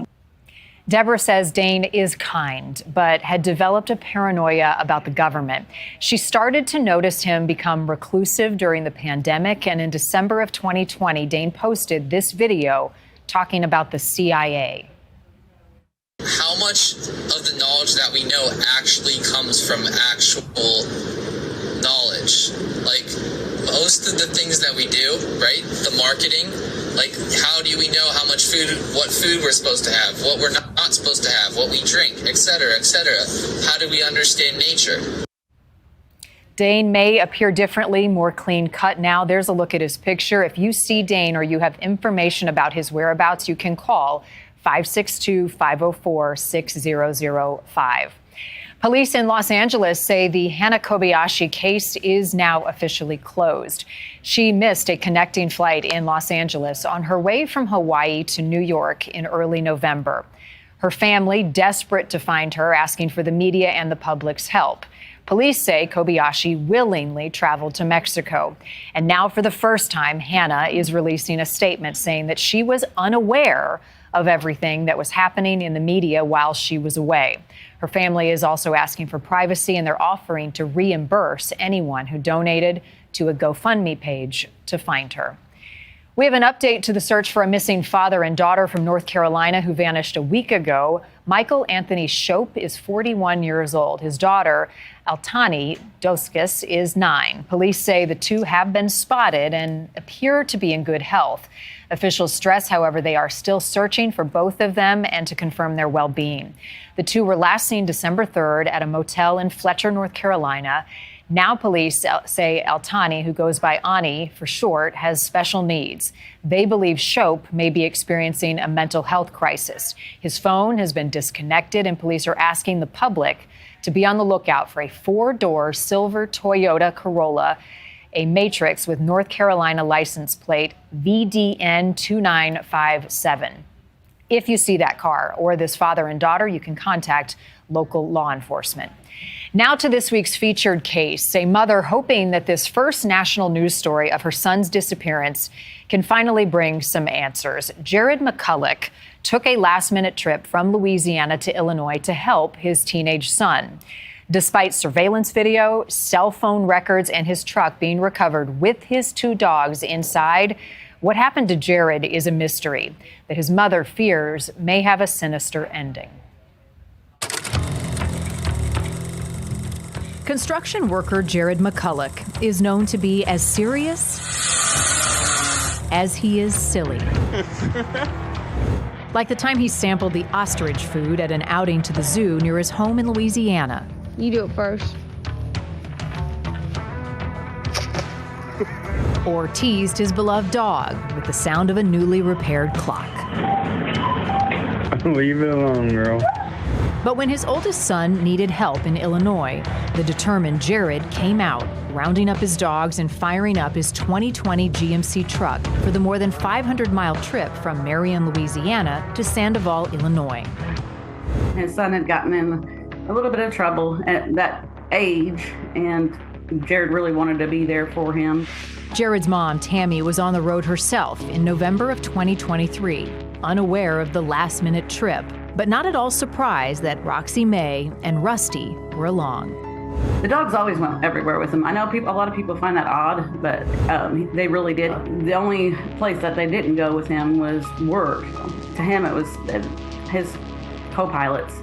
Deborah says Dane is kind, but had developed a paranoia about the government. She started to notice him become reclusive during the pandemic, and in December of 2020, Dane posted this video talking about the CIA. How much of the knowledge that we know actually comes from actual knowledge? Like, most of the things that we do, right? The marketing, like, how do we know how much food, what food we're supposed to have, what we're not supposed to have, what we drink, etc., etc.? How do we understand nature? Dane may appear differently, more clean cut now. There's a look at his picture. If you see Dane or you have information about his whereabouts, you can call 562-504-6005. Police in Los Angeles say the Hana Kobayashi case is now officially closed. She missed a connecting flight in Los Angeles on her way from Hawaii to New York in early November. Her family, desperate to find her, asking for the media and the public's help. Police say Kobayashi willingly traveled to Mexico. And now, for the first time, Hana is releasing a statement saying that she was unaware of everything that was happening in the media while she was away. Her family is also asking for privacy, and they're offering to reimburse anyone who donated to a GoFundMe page to find her. We have an update to the search for a missing father and daughter from North Carolina who vanished a week ago. Michael Anthony Shope is 41 years old. His daughter, Altani Doskis, is 9. Police say the two have been spotted and appear to be in good health. Officials stress, however, they are still searching for both of them and to confirm their well-being. The two were last seen December 3rd at a motel in Fletcher, North Carolina. Now police say Altani, who goes by Ani for short, has special needs. They believe Shope may be experiencing a mental health crisis. His phone has been disconnected, and police are asking the public to be on the lookout for a 4-door silver Toyota Corolla, a Matrix with North Carolina license plate VDN 2957. If you see that car or this father and daughter, you can contact local law enforcement. Now to this week's featured case. A mother hoping that this first national news story of her son's disappearance can finally bring some answers. Jared McCulloch took a last-minute trip from Louisiana to Illinois to help his teenage son. Despite surveillance video, cell phone records, and his truck being recovered with his 2 dogs inside, what happened to Jared is a mystery that his mother fears may have a sinister ending. Construction worker Jared McCulloch is known to be as serious as he is silly. Like the time he sampled the ostrich food at an outing to the zoo near his home in Louisiana. You do it first. Or teased his beloved dog with the sound of a newly repaired clock. Leave it alone, girl. But when his oldest son needed help in Illinois, the determined Jared came out, rounding up his dogs and firing up his 2020 GMC truck for the more than 500-mile trip from Marion, Louisiana to Sandoval, Illinois. His son had gotten in a little bit of trouble at that age, and Jared really wanted to be there for him. Jared's mom, Tammy, was on the road herself in November of 2023, unaware of the last-minute trip, but not at all surprised that Roxy May and Rusty were along. The dogs always went everywhere with him. I know a lot of people find that odd, but they really did. The only place that they didn't go with him was work. To him, it was his co-pilots.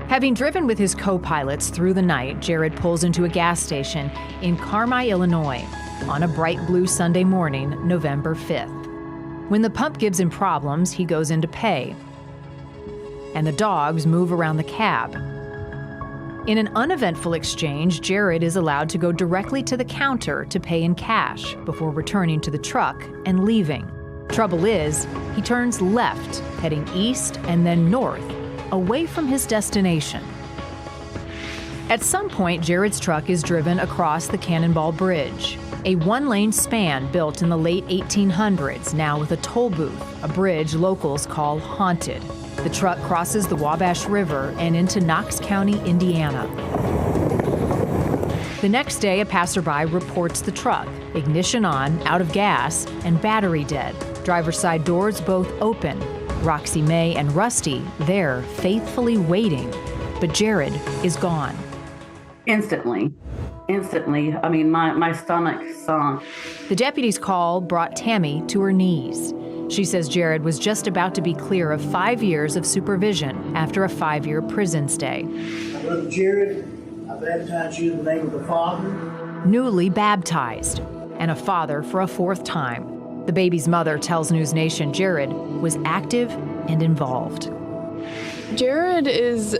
Having driven with his co-pilots through the night, Jared pulls into a gas station in Carmi, Illinois, on a bright blue Sunday morning, November 5th. When the pump gives him problems, he goes in to pay, and the dogs move around the cab. In an uneventful exchange, Jared is allowed to go directly to the counter to pay in cash before returning to the truck and leaving. Trouble is, he turns left, heading east and then north, away from his destination. At some point, Jared's truck is driven across the Cannonball Bridge, a one-lane span built in the late 1800s, now with a toll booth, a bridge locals call haunted. The truck crosses the Wabash River and into Knox County, Indiana. The next day, a passerby reports the truck, ignition on, out of gas, and battery dead. Driver's side doors both open. Roxy May and Rusty there, faithfully waiting. But Jared is gone. Instantly. I mean, my stomach sunk. The deputy's call brought Tammy to her knees. She says Jared was just about to be clear of 5 years of supervision after a 5-year prison stay. Brother Jared, I baptize you in the name of the Father. Newly baptized, and a father for a 4th time. The baby's mother tells NewsNation Jared was active and involved. Jared is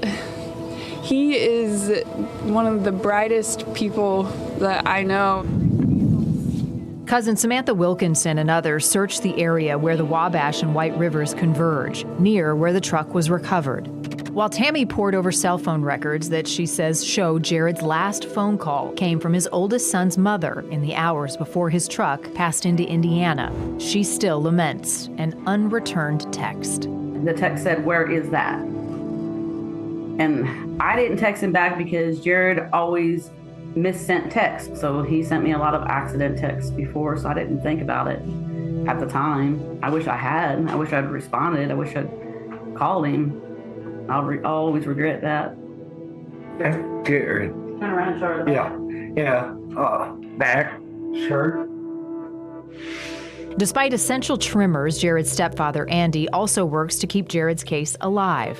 one of the brightest people that I know. Cousin Samantha Wilkinson and others searched the area where the Wabash and White Rivers converge, near where the truck was recovered. While Tammy pored over cell phone records that she says show Jared's last phone call came from his oldest son's mother in the hours before his truck passed into Indiana, she still laments an unreturned text. The text said, "Where is that?" And I didn't text him back because Jared always missent texts. So he sent me a lot of accident texts before, so I didn't think about it at the time. I wish I had. I wish I'd responded. I wish I'd called him. I'll always regret that. That's Jared. Turn around, Charlotte. Yeah. Back, shirt. Despite essential trimmers, Jared's stepfather, Andy, also works to keep Jared's case alive.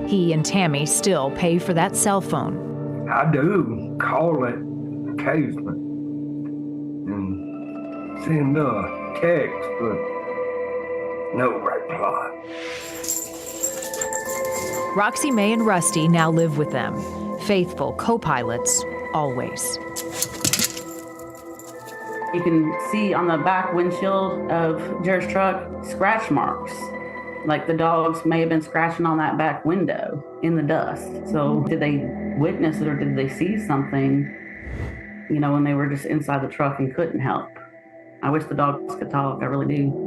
He and Tammy still pay for that cell phone. I do call it occasionally and send a text, but no reply. Roxy May and Rusty now live with them, faithful co-pilots always. You can see on the back windshield of Jared's truck scratch marks. Like the dogs may have been scratching on that back window in the dust. So did they witness it or did they see something, when they were just inside the truck and couldn't help? I wish the dogs could talk, I really do.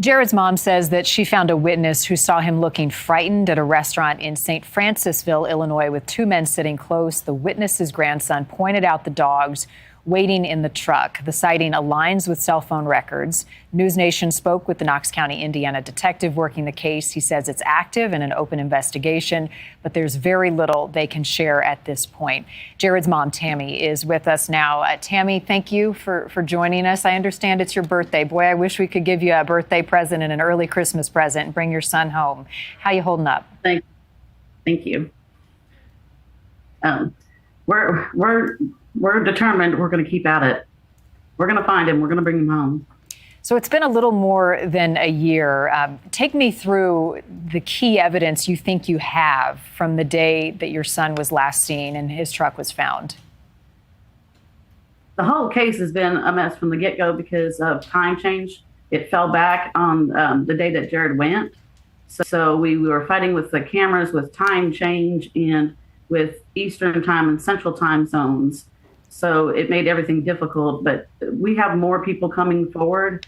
Jared's mom says that she found a witness who saw him looking frightened at a restaurant in St. Francisville, Illinois, with 2 men sitting close. The witness's grandson pointed out the dogs waiting in the truck. The sighting aligns with cell phone records. NewsNation spoke with the Knox County, Indiana detective working the case. He says it's active and an open investigation, but there's very little they can share at this point. Jared's mom, Tammy, is with us now. Tammy, thank you for joining us. I understand it's your birthday. Boy, I wish we could give you a birthday present and an early Christmas present and bring your son home. How you holding up? Thank you. We're determined. We're going to keep at it. We're going to find him. We're going to bring him home. So it's been a little more than a year. Take me through the key evidence you think you have from the day that your son was last seen and his truck was found. The whole case has been a mess from the get-go because of time change. It fell back on the day that Jared went. So we were fighting with the cameras with time change and with Eastern time and Central time zones. So it made everything difficult, but we have more people coming forward.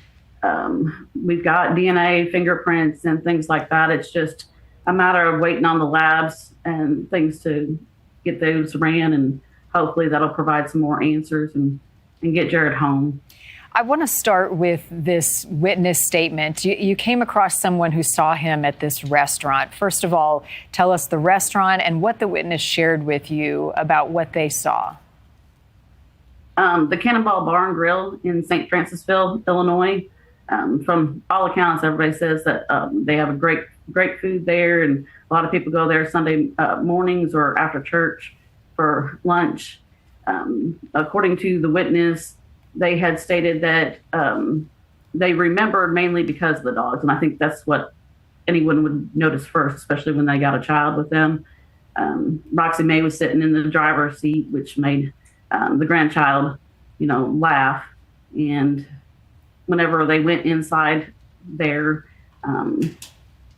We've got DNA, fingerprints, and things like that. It's just a matter of waiting on the labs and things to get those ran, and hopefully that'll provide some more answers and get Jared home. I want to start with this witness statement. You came across someone who saw him at this restaurant. First of all, tell us the restaurant and what the witness shared with you about what they saw. The Cannonball Bar and Grill in St. Francisville, Illinois. From all accounts, everybody says that they have a great food there, and a lot of people go there Sunday mornings or after church for lunch. According to the witness, they had stated that they remembered mainly because of the dogs, and I think that's what anyone would notice first, especially when they got a child with them. Roxy May was sitting in the driver's seat, which made the grandchild, laugh. And whenever they went inside there,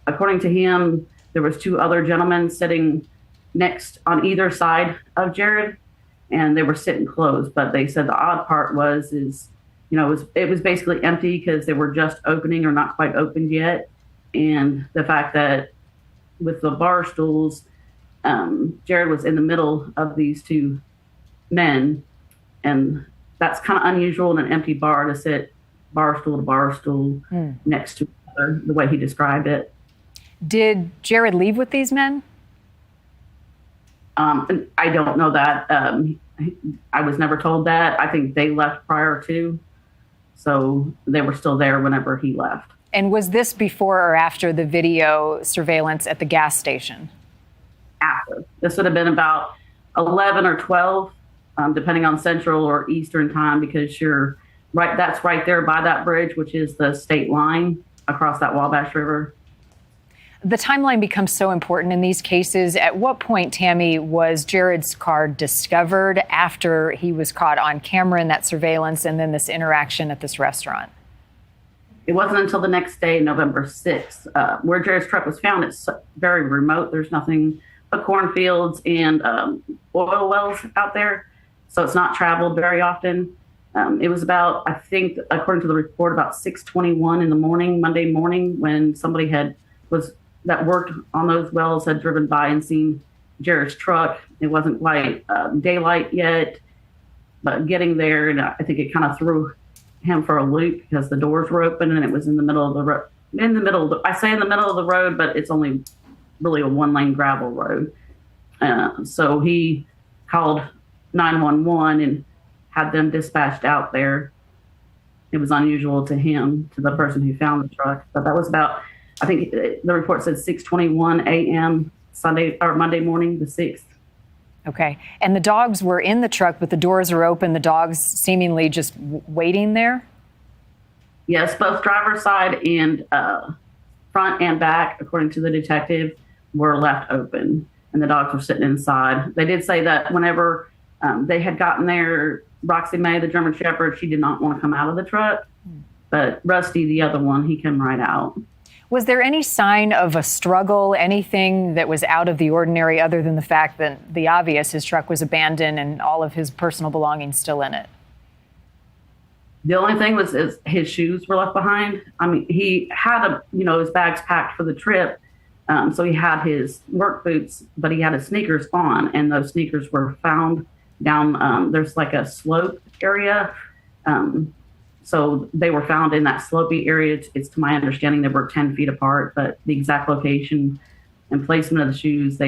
according to him, there was 2 other gentlemen sitting next on either side of Jared, and they were sitting close. But they said the odd part it was basically empty because they were just opening or not quite opened yet. And the fact that with the bar stools, Jared was in the middle of these 2 men, and that's kind of unusual in an empty bar to sit bar stool to bar stool next to each other, the way he described it. Did Jared leave with these men? I don't know that. I was never told that. I think they left prior to, so they were still there whenever he left. And was this before or after the video surveillance at the gas station? After. This would have been about 11 or 12, depending on Central or Eastern time, because you're right. That's right there by that bridge, which is the state line across that Wabash River. The timeline becomes so important in these cases. At what point, Tammy, was Jared's car discovered after he was caught on camera in that surveillance and then this interaction at this restaurant? It wasn't until the next day, November 6th, where Jared's truck was found. It's very remote. There's nothing but cornfields and oil wells out there, so it's not traveled very often. It was about, I think, according to the report, about 6:21 in the morning, Monday morning, when somebody that worked on those wells had driven by and seen Jared's truck. It wasn't quite daylight yet, but getting there, and I think it kind of threw him for a loop because the doors were open and it was in the middle of the road. I say in the middle of the road, but it's only really a 1-lane gravel road. So he called 911 and had them dispatched out there. It was unusual to him, to the person who found the truck, but that was about, I think the report said 6:21 a.m. Sunday or Monday morning, the 6th. Okay. And the dogs were in the truck, but the doors are open. The dogs seemingly just waiting there? Yes, both driver's side and front and back, according to the detective, were left open, and the dogs were sitting inside. They did say that whenever they had gotten there, Roxy May, the German Shepherd, she did not want to come out of the truck, but Rusty, the other one, he came right out. Was there any sign of a struggle, anything that was out of the ordinary other than the fact that the obvious, his truck was abandoned and all of his personal belongings still in it? The only thing was his shoes were left behind. I mean, he had his bags packed for the trip. So he had his work boots, but he had his sneakers on, and those sneakers were found down, there's like a slope area. So they were found in that slopey area. It's to my understanding they were 10 feet apart, but the exact location and placement of the shoes,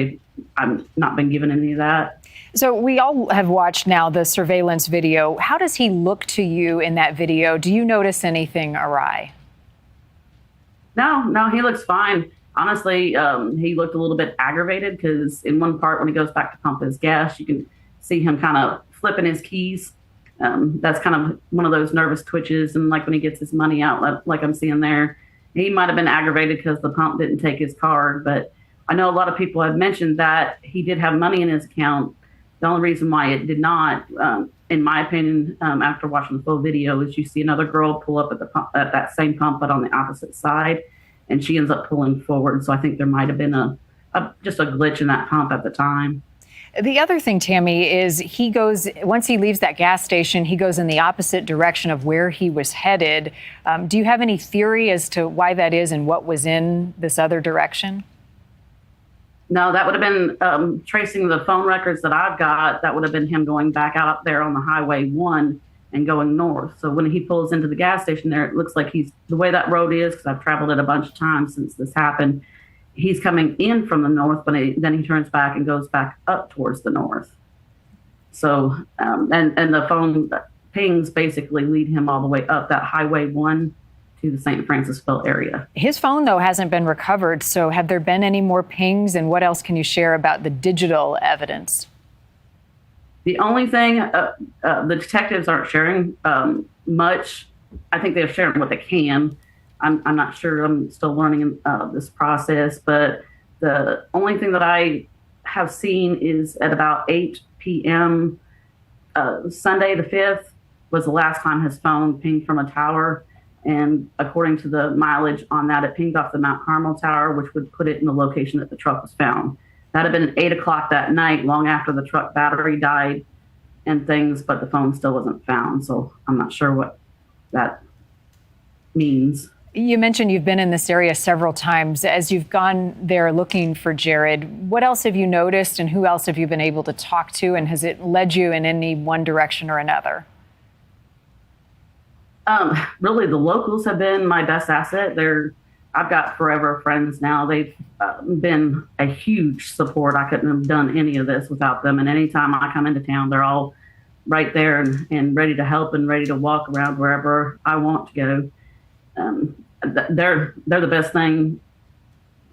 I've not been given any of that. So we all have watched now the surveillance video. How does he look to you in that video? Do you notice anything awry? No, he looks fine. Honestly, he looked a little bit aggravated because in one part when he goes back to pump his gas, you can see him kind of flipping his keys. That's kind of one of those nervous twitches. And like when he gets his money out, like I'm seeing there, he might have been aggravated because the pump didn't take his card. But I know a lot of people have mentioned that he did have money in his account. The only reason why it did not, in my opinion, after watching the full video, is you see another girl pull up at the pump, at that same pump, but on the opposite side, and she ends up pulling forward. So I think there might have been just a glitch in that pump at the time. The other thing, Tammy, is once he leaves that gas station, he goes in the opposite direction of where he was headed. Do you have any theory as to why that is and what was in this other direction? No, that would have been tracing the phone records that I've got. That would have been him going back out there on the Highway 1 and going north. So when he pulls into the gas station there, it looks like the way that road is, because I've traveled it a bunch of times since this happened, he's coming in from the north, but then he turns back and goes back up towards the north. So, and the phone pings basically lead him all the way up that Highway 1 to the St. Francisville area. His phone, though, hasn't been recovered. So have there been any more pings? And what else can you share about the digital evidence? The only thing, the detectives aren't sharing much. I think they're sharing what they can. I'm not sure. I'm still learning this process. But the only thing that I have seen is at about 8 p.m. Sunday the 5th was the last time his phone pinged from a tower. And according to the mileage on that, it pinged off the Mount Carmel Tower, which would put it in the location that the truck was found. That had been at 8 o'clock that night, long after the truck battery died and things, but the phone still wasn't found. So I'm not sure what that means. You mentioned you've been in this area several times. As you've gone there looking for Jared, what else have you noticed and who else have you been able to talk to? And has it led you in any one direction or another? Really, the locals have been my best asset. I've got forever friends now. They've been a huge support. I couldn't have done any of this without them. And anytime I come into town, they're all right there and ready to help and ready to walk around wherever I want to go. They're the best thing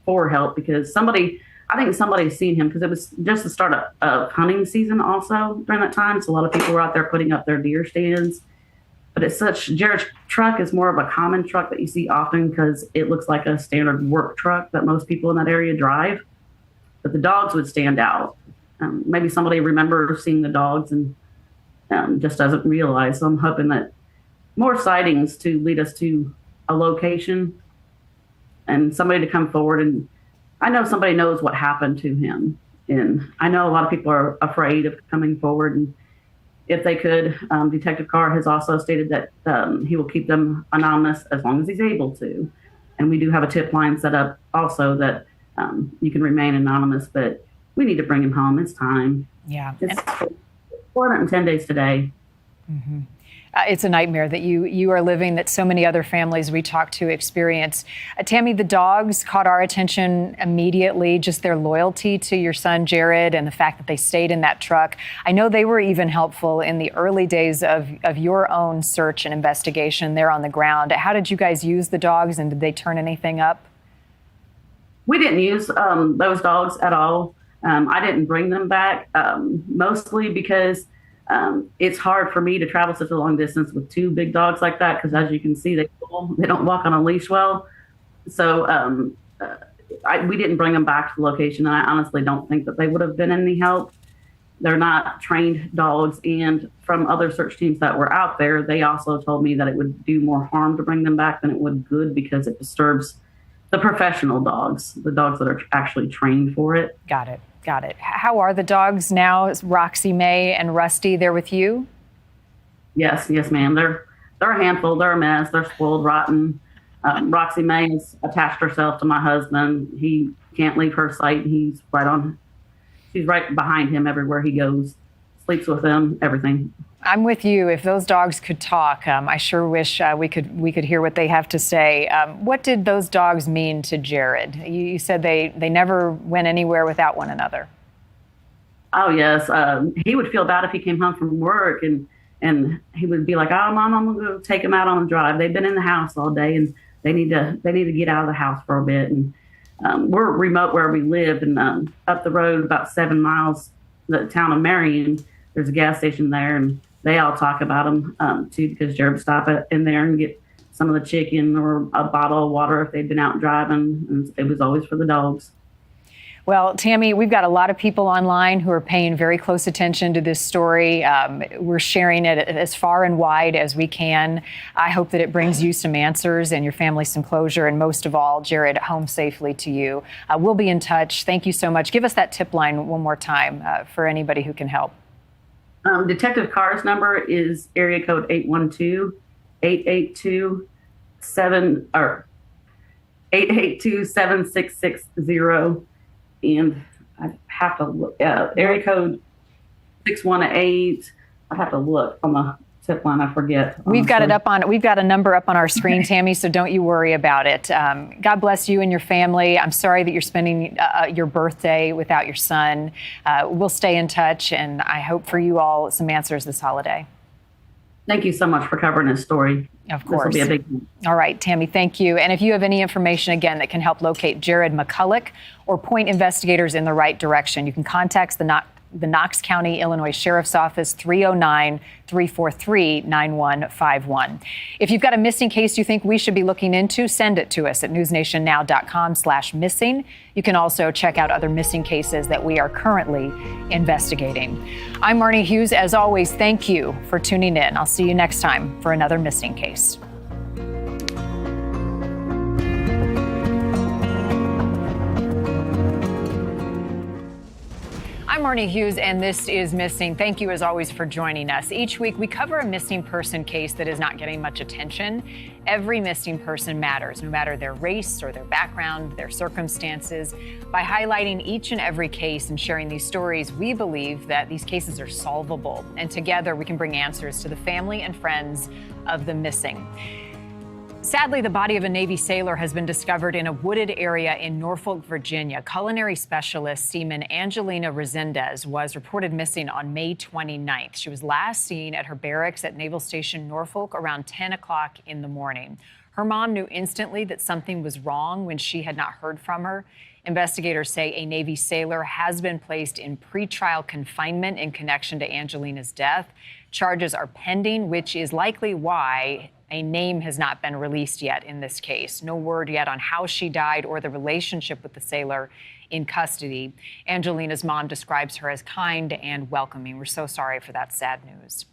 for help because I think somebody's seen him because it was just the start of hunting season also during that time. So a lot of people were out there putting up their deer stands. But Jared's truck is more of a common truck that you see often because it looks like a standard work truck that most people in that area drive. But the dogs would stand out. Maybe somebody remembers seeing the dogs and just doesn't realize. So I'm hoping that more sightings to lead us to a location and somebody to come forward. And I know somebody knows what happened to him. And I know a lot of people are afraid of coming forward. And if they could, Detective Carr has also stated that he will keep them anonymous as long as he's able to. And we do have a tip line set up also that you can remain anonymous, but we need to bring him home. It's time. Yeah. It's 410 days today. Mm-hmm. It's a nightmare that you are living, that so many other families we talk to experience. Tammy, the dogs caught our attention immediately, just their loyalty to your son, Jared, and the fact that they stayed in that truck. I know they were even helpful in the early days of your own search and investigation there on the ground. How did you guys use the dogs, and did they turn anything up? We didn't use those dogs at all. I didn't bring them back, mostly because it's hard for me to travel such a long distance with two big dogs like that because, as you can see, they don't walk on a leash well. So we didn't bring them back to the location, and I honestly don't think that they would have been any help. They're not trained dogs, and from other search teams that were out there, they also told me that it would do more harm to bring them back than it would good because it disturbs the professional dogs, the dogs that are actually trained for it. Got it. How are the dogs now? Is Roxy, May, and Rusty there with you? Yes, ma'am. They're a handful. They're a mess. They're spoiled, rotten. Roxy May has attached herself to my husband. He can't leave her sight. She's right behind him everywhere he goes. Sleeps with him, everything. I'm with you. If those dogs could talk, I sure wish we could hear what they have to say. What did those dogs mean to Jared? You said they never went anywhere without one another. Oh, yes. He would feel bad if he came home from work and he would be like, "Oh, Mom, I'm going to go take him out on the drive. They've been in the house all day and they need to get out of the house for a bit." And we're remote where we live, and up the road about 7 miles, the town of Marion, there's a gas station there, and they all talk about him too, because Jared would stop in there and get some of the chicken or a bottle of water if they'd been out driving, and it was always for the dogs. Well, Tammy, we've got a lot of people online who are paying very close attention to this story. We're sharing it as far and wide as we can. I hope that it brings you some answers and your family some closure, and most of all, Jared, home safely to you. We'll be in touch. Thank you so much. Give us that tip line one more time for anybody who can help. Detective Carr's number is area code 812-7660, and I have to look. Area code 618. I have to look on the tip line. I forget. We've got a number up on our screen, Tammy. So don't you worry about it. God bless you and your family. I'm sorry that you're spending your birthday without your son. We'll stay in touch, and I hope for you all some answers this holiday. thank you so much for covering this story. Of course. This will be a big one. All right, Tammy, thank you. And if you have any information, again, that can help locate Jared McCulloch or point investigators in the right direction, you can contact the Knox County, Illinois Sheriff's Office, 309-343-9151. If you've got a missing case you think we should be looking into, send it to us at newsnationnow.com/missing. You can also check out other missing cases that we are currently investigating. I'm Marnie Hughes. As always, thank you for tuning in. I'll see you next time for another missing case. I'm Marnie Hughes, and this is Missing. Thank you, as always, for joining us. Each week, we cover a missing person case that is not getting much attention. Every missing person matters, no matter their race or their background, their circumstances. By highlighting each and every case and sharing these stories, we believe that these cases are solvable, and together we can bring answers to the family and friends of the missing. Sadly, the body of a Navy sailor has been discovered in a wooded area in Norfolk, Virginia. Culinary specialist seaman Angelina Resendez was reported missing on May 29th. She was last seen at her barracks at Naval Station Norfolk around 10 o'clock in the morning. Her mom knew instantly that something was wrong when she had not heard from her. Investigators say a Navy sailor has been placed in pretrial confinement in connection to Angelina's death. Charges are pending, which is likely why a name has not been released yet in this case. No word yet on how she died or the relationship with the sailor in custody. Angelina's mom describes her as kind and welcoming. We're so sorry for that sad news.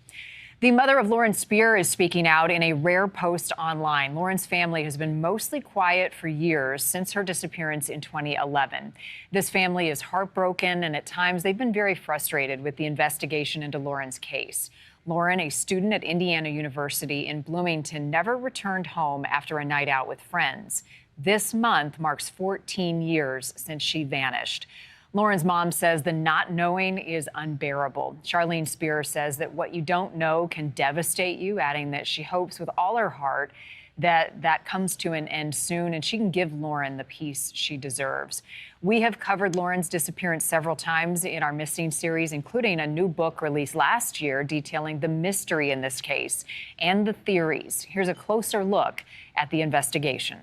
The mother of Lauren Spear is speaking out in a rare post online. Lauren's family has been mostly quiet for years since her disappearance in 2011. This family is heartbroken, and at times they've been very frustrated with the investigation into Lauren's case. Lauren, a student at Indiana University in Bloomington, never returned home after a night out with friends. This month marks 14 years since she vanished. Lauren's mom says the not knowing is unbearable. Charlene Spear says that what you don't know can devastate you, adding that she hopes with all her heart that comes to an end soon and she can give Lauren the peace she deserves. We have covered Lauren's disappearance several times in our Missing series, including a new book released last year detailing the mystery in this case and the theories. Here's a closer look at the investigation.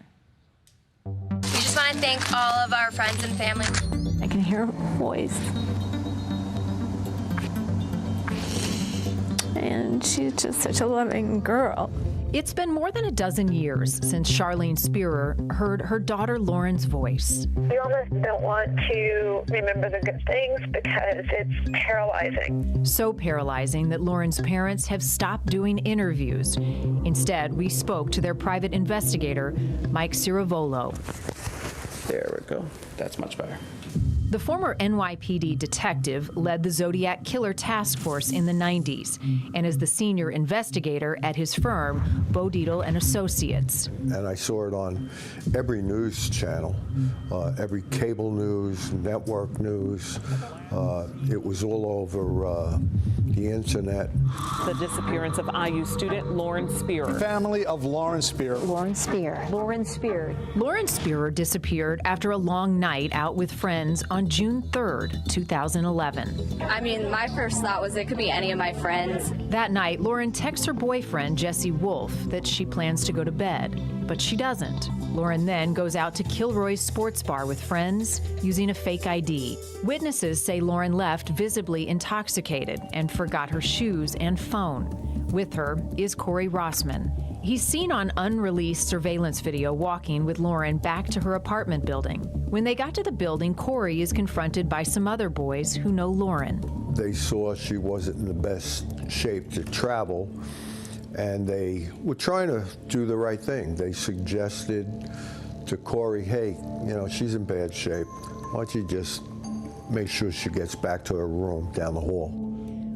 We just want to thank all of our friends and family. I can hear her voice. And she's just such a loving girl. It's been more than a dozen years since Charlene Spearer heard her daughter Lauren's voice. You almost don't want to remember the good things because it's paralyzing. So paralyzing that Lauren's parents have stopped doing interviews. Instead, we spoke to their private investigator, Mike Ciravolo. There we go. That's much better. The former NYPD detective led the Zodiac Killer Task Force in the 90s and is the senior investigator at his firm, Bodedel and Associates. And I saw it on every news channel, every cable news, network news. It was all over the internet. The disappearance of IU student Lauren Spear. Family of Lauren Spear. Lauren Spear. Lauren Spear. Lauren Spear disappeared after a long night out with friends on June 3rd, 2011. I mean, my first thought was it could be any of my friends. That night, Lauren texts her boyfriend, Jesse Wolf, that she plans to go to bed, but she doesn't. Lauren then goes out to Kilroy's sports bar with friends using a fake ID. Witnesses say Lauren left visibly intoxicated and forgot her shoes and phone. With her is Corey Rossman. He's seen on unreleased surveillance video walking with Lauren back to her apartment building. When they got to the building, Corey is confronted by some other boys who know Lauren. They saw she wasn't in the best shape to travel, and they were trying to do the right thing. They suggested to Corey, hey, you know, she's in bad shape. Why don't you just make sure she gets back to her room down the hall?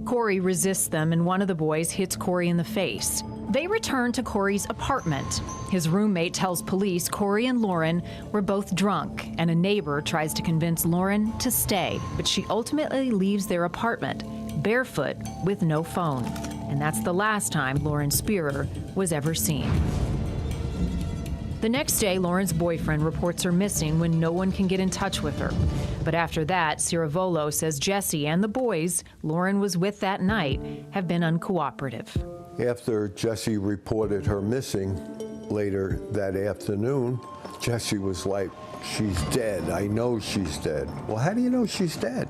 Corey resists them, and one of the boys hits Corey in the face. They return to Corey's apartment. His roommate tells police Corey and Lauren were both drunk, and a neighbor tries to convince Lauren to stay, but she ultimately leaves their apartment, barefoot, with no phone. And that's the last time Lauren Spearer was ever seen. The next day, Lauren's boyfriend reports her missing when no one can get in touch with her. But after that, Ciravolo says Jesse and the boys Lauren was with that night have been uncooperative. After Jesse reported her missing later that afternoon, Jesse was like, "She's dead. I know she's dead." Well, how do you know she's dead?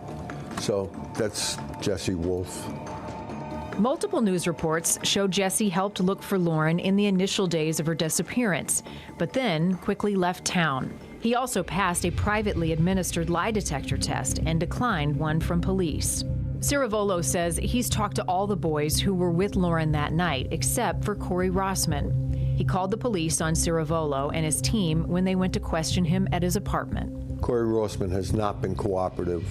So that's Jesse Wolf. Multiple news reports show Jesse helped look for Lauren in the initial days of her disappearance, but then quickly left town. He also passed a privately administered lie detector test and declined one from police. Ciravolo says he's talked to all the boys who were with Lauren that night, except for Corey Rossman. He called the police on Ciravolo and his team when they went to question him at his apartment. Corey Rossman has not been cooperative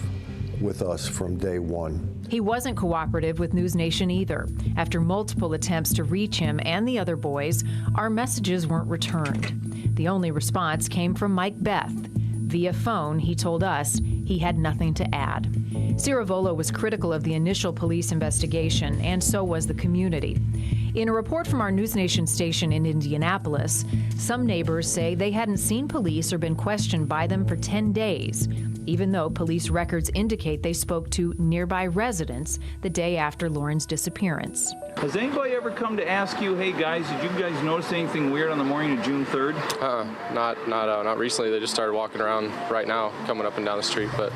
with us from day one. He wasn't cooperative with NewsNation either. After multiple attempts to reach him and the other boys, our messages weren't returned. The only response came from Mike Beth. Via phone, he told us he had nothing to add. Ciravolo was critical of the initial police investigation, and so was the community. In a report from our NewsNation station in Indianapolis, some neighbors say they hadn't seen police or been questioned by them for 10 days, even though police records indicate they spoke to nearby residents the day after Lauren's disappearance. Has anybody ever come to ask you, hey guys, did you guys notice anything weird on the morning of June 3rd? Not recently. They just started walking around right now, coming up and down the street, but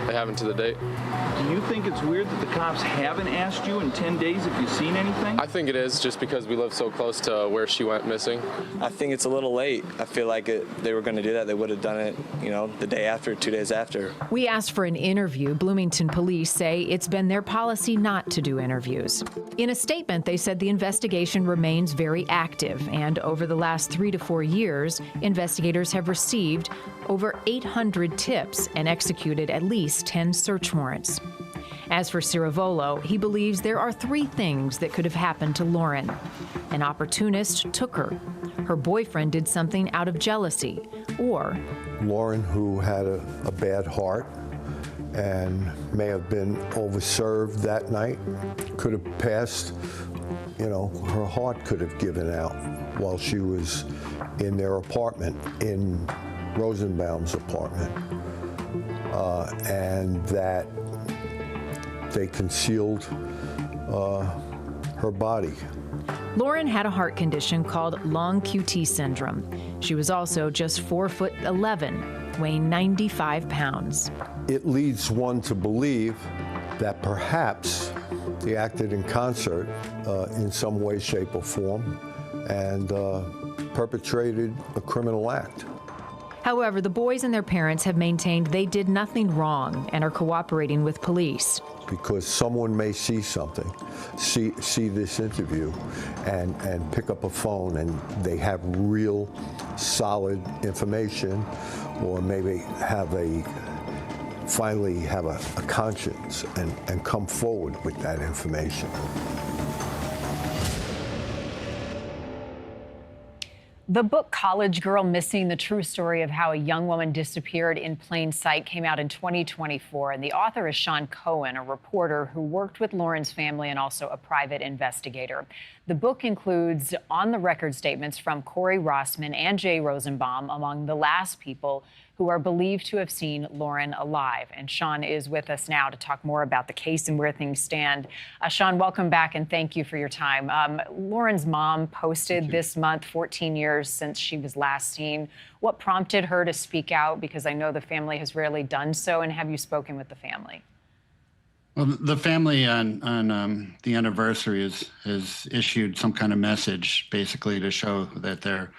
they haven't to the date. Do you think it's weird that the cops haven't asked you in 10 days if you've seen anything? I think it is, just because we live so close to where she went missing. I think it's a little late. I feel like they were going to do that, they would have done it, the day after, 2 days after. We asked for an interview. Bloomington police say it's been their policy not to do interviews. In a statement, they said the investigation remains very active, and over the last 3 to 4 years, investigators have received over 800 tips and executed at least 10 search warrants. As for Ciravolo, he believes there are 3 things that could have happened to Lauren. An opportunist took her. Her boyfriend did something out of jealousy. Or Lauren, who had a bad heart and may have been overserved that night, could have passed, her heart could have given out while she was in their apartment, in Rosenbaum's apartment. And that they concealed her body. Lauren had a heart condition called long QT syndrome. She was also just 4'11", weighing 95 pounds. It leads one to believe that perhaps they acted in concert in some way, shape, or form and perpetrated a criminal act. However, the boys and their parents have maintained they did nothing wrong and are cooperating with police. Because someone may see something, see this interview, and pick up a phone and they have real solid information, or maybe finally have a conscience and come forward with that information. The book College Girl Missing, the true story of how a young woman disappeared in plain sight, came out in 2024. And the author is Sean Cohen, a reporter who worked with Lauren's family and also a private investigator. The book includes on-the-record statements from Corey Rossman and Jay Rosenbaum, among the last people who are believed to have seen Lauren alive. And Sean is with us now to talk more about the case and where things stand. Sean, welcome back and thank you for your time. Lauren's mom posted this month 14 years since she was last seen. What prompted her to speak out? Because I know the family has rarely done so. And have you spoken with the family? Well, the family on the anniversary has issued some kind of message, basically to show that they're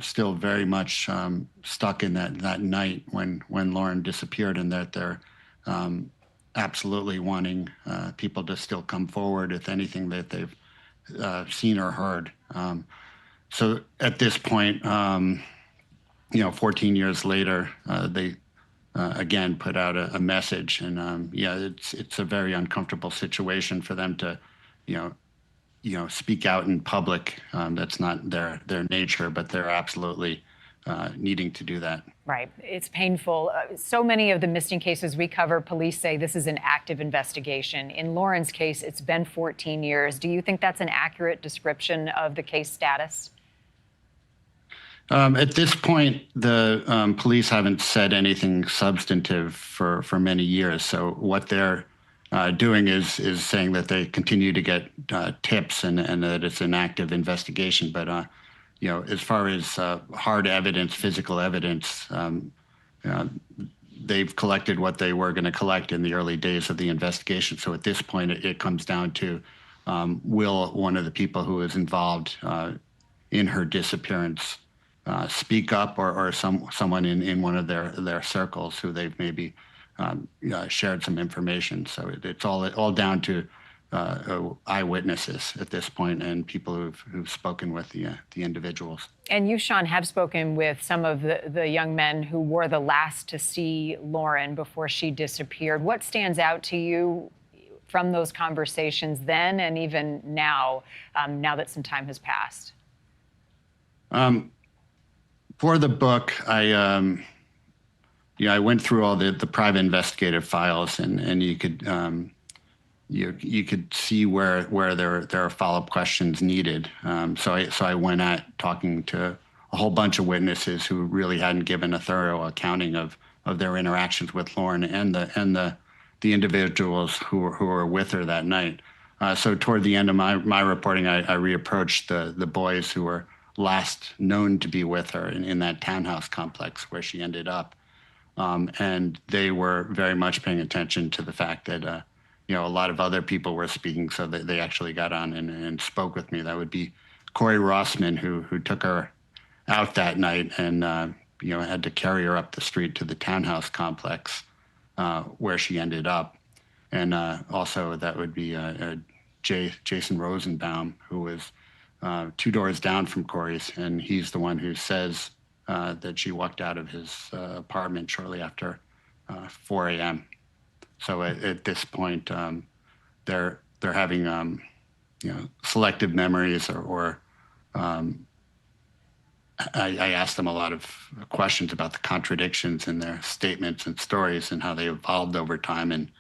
still very much stuck in that night when Lauren disappeared, and that they're absolutely wanting people to still come forward with anything that they've seen or heard. So at this point, 14 years later, they again put out a message, and it's a very uncomfortable situation for them to, speak out in public. That's not their nature, but they're absolutely needing to do that. Right. It's painful. So many of the missing cases we cover, police say this is an active investigation. In Lauren's case, it's been 14 years. Do you think that's an accurate description of the case status? At this point, the police haven't said anything substantive for many years. So what they're doing is saying that they continue to get tips and that it's an active investigation. But as far as hard evidence, physical evidence, they've collected what they were going to collect in the early days of the investigation. So at this point, it comes down to will one of the people who is involved in her disappearance speak up, or someone in one of their circles who they've maybe shared some information. So it's all down to eyewitnesses at this point and people who've spoken with the individuals. And you, Sean, have spoken with some of the young men who were the last to see Lauren before she disappeared. What stands out to you from those conversations then and even now, now that some time has passed? For the book, I went through all the private investigative files, and you could you could see where there are follow-up questions needed. So I went at talking to a whole bunch of witnesses who really hadn't given a thorough accounting of their interactions with Lauren and the individuals who were with her that night. So toward the end of my reporting, I reapproached the boys who were last known to be with her in that townhouse complex where she ended up. And they were very much paying attention to the fact that, a lot of other people were speaking, so that they actually got on and spoke with me. That would be Corey Rossman, who took her out that night and, had to carry her up the street to the townhouse complex where she ended up. And also that would be Jason Rosenbaum, who was 2 doors down from Corey's, and he's the one who says that she walked out of his apartment shortly after 4 a.m. So at this point, they're having selective memories, or I asked them a lot of questions about the contradictions in their statements and stories and how they evolved over time, and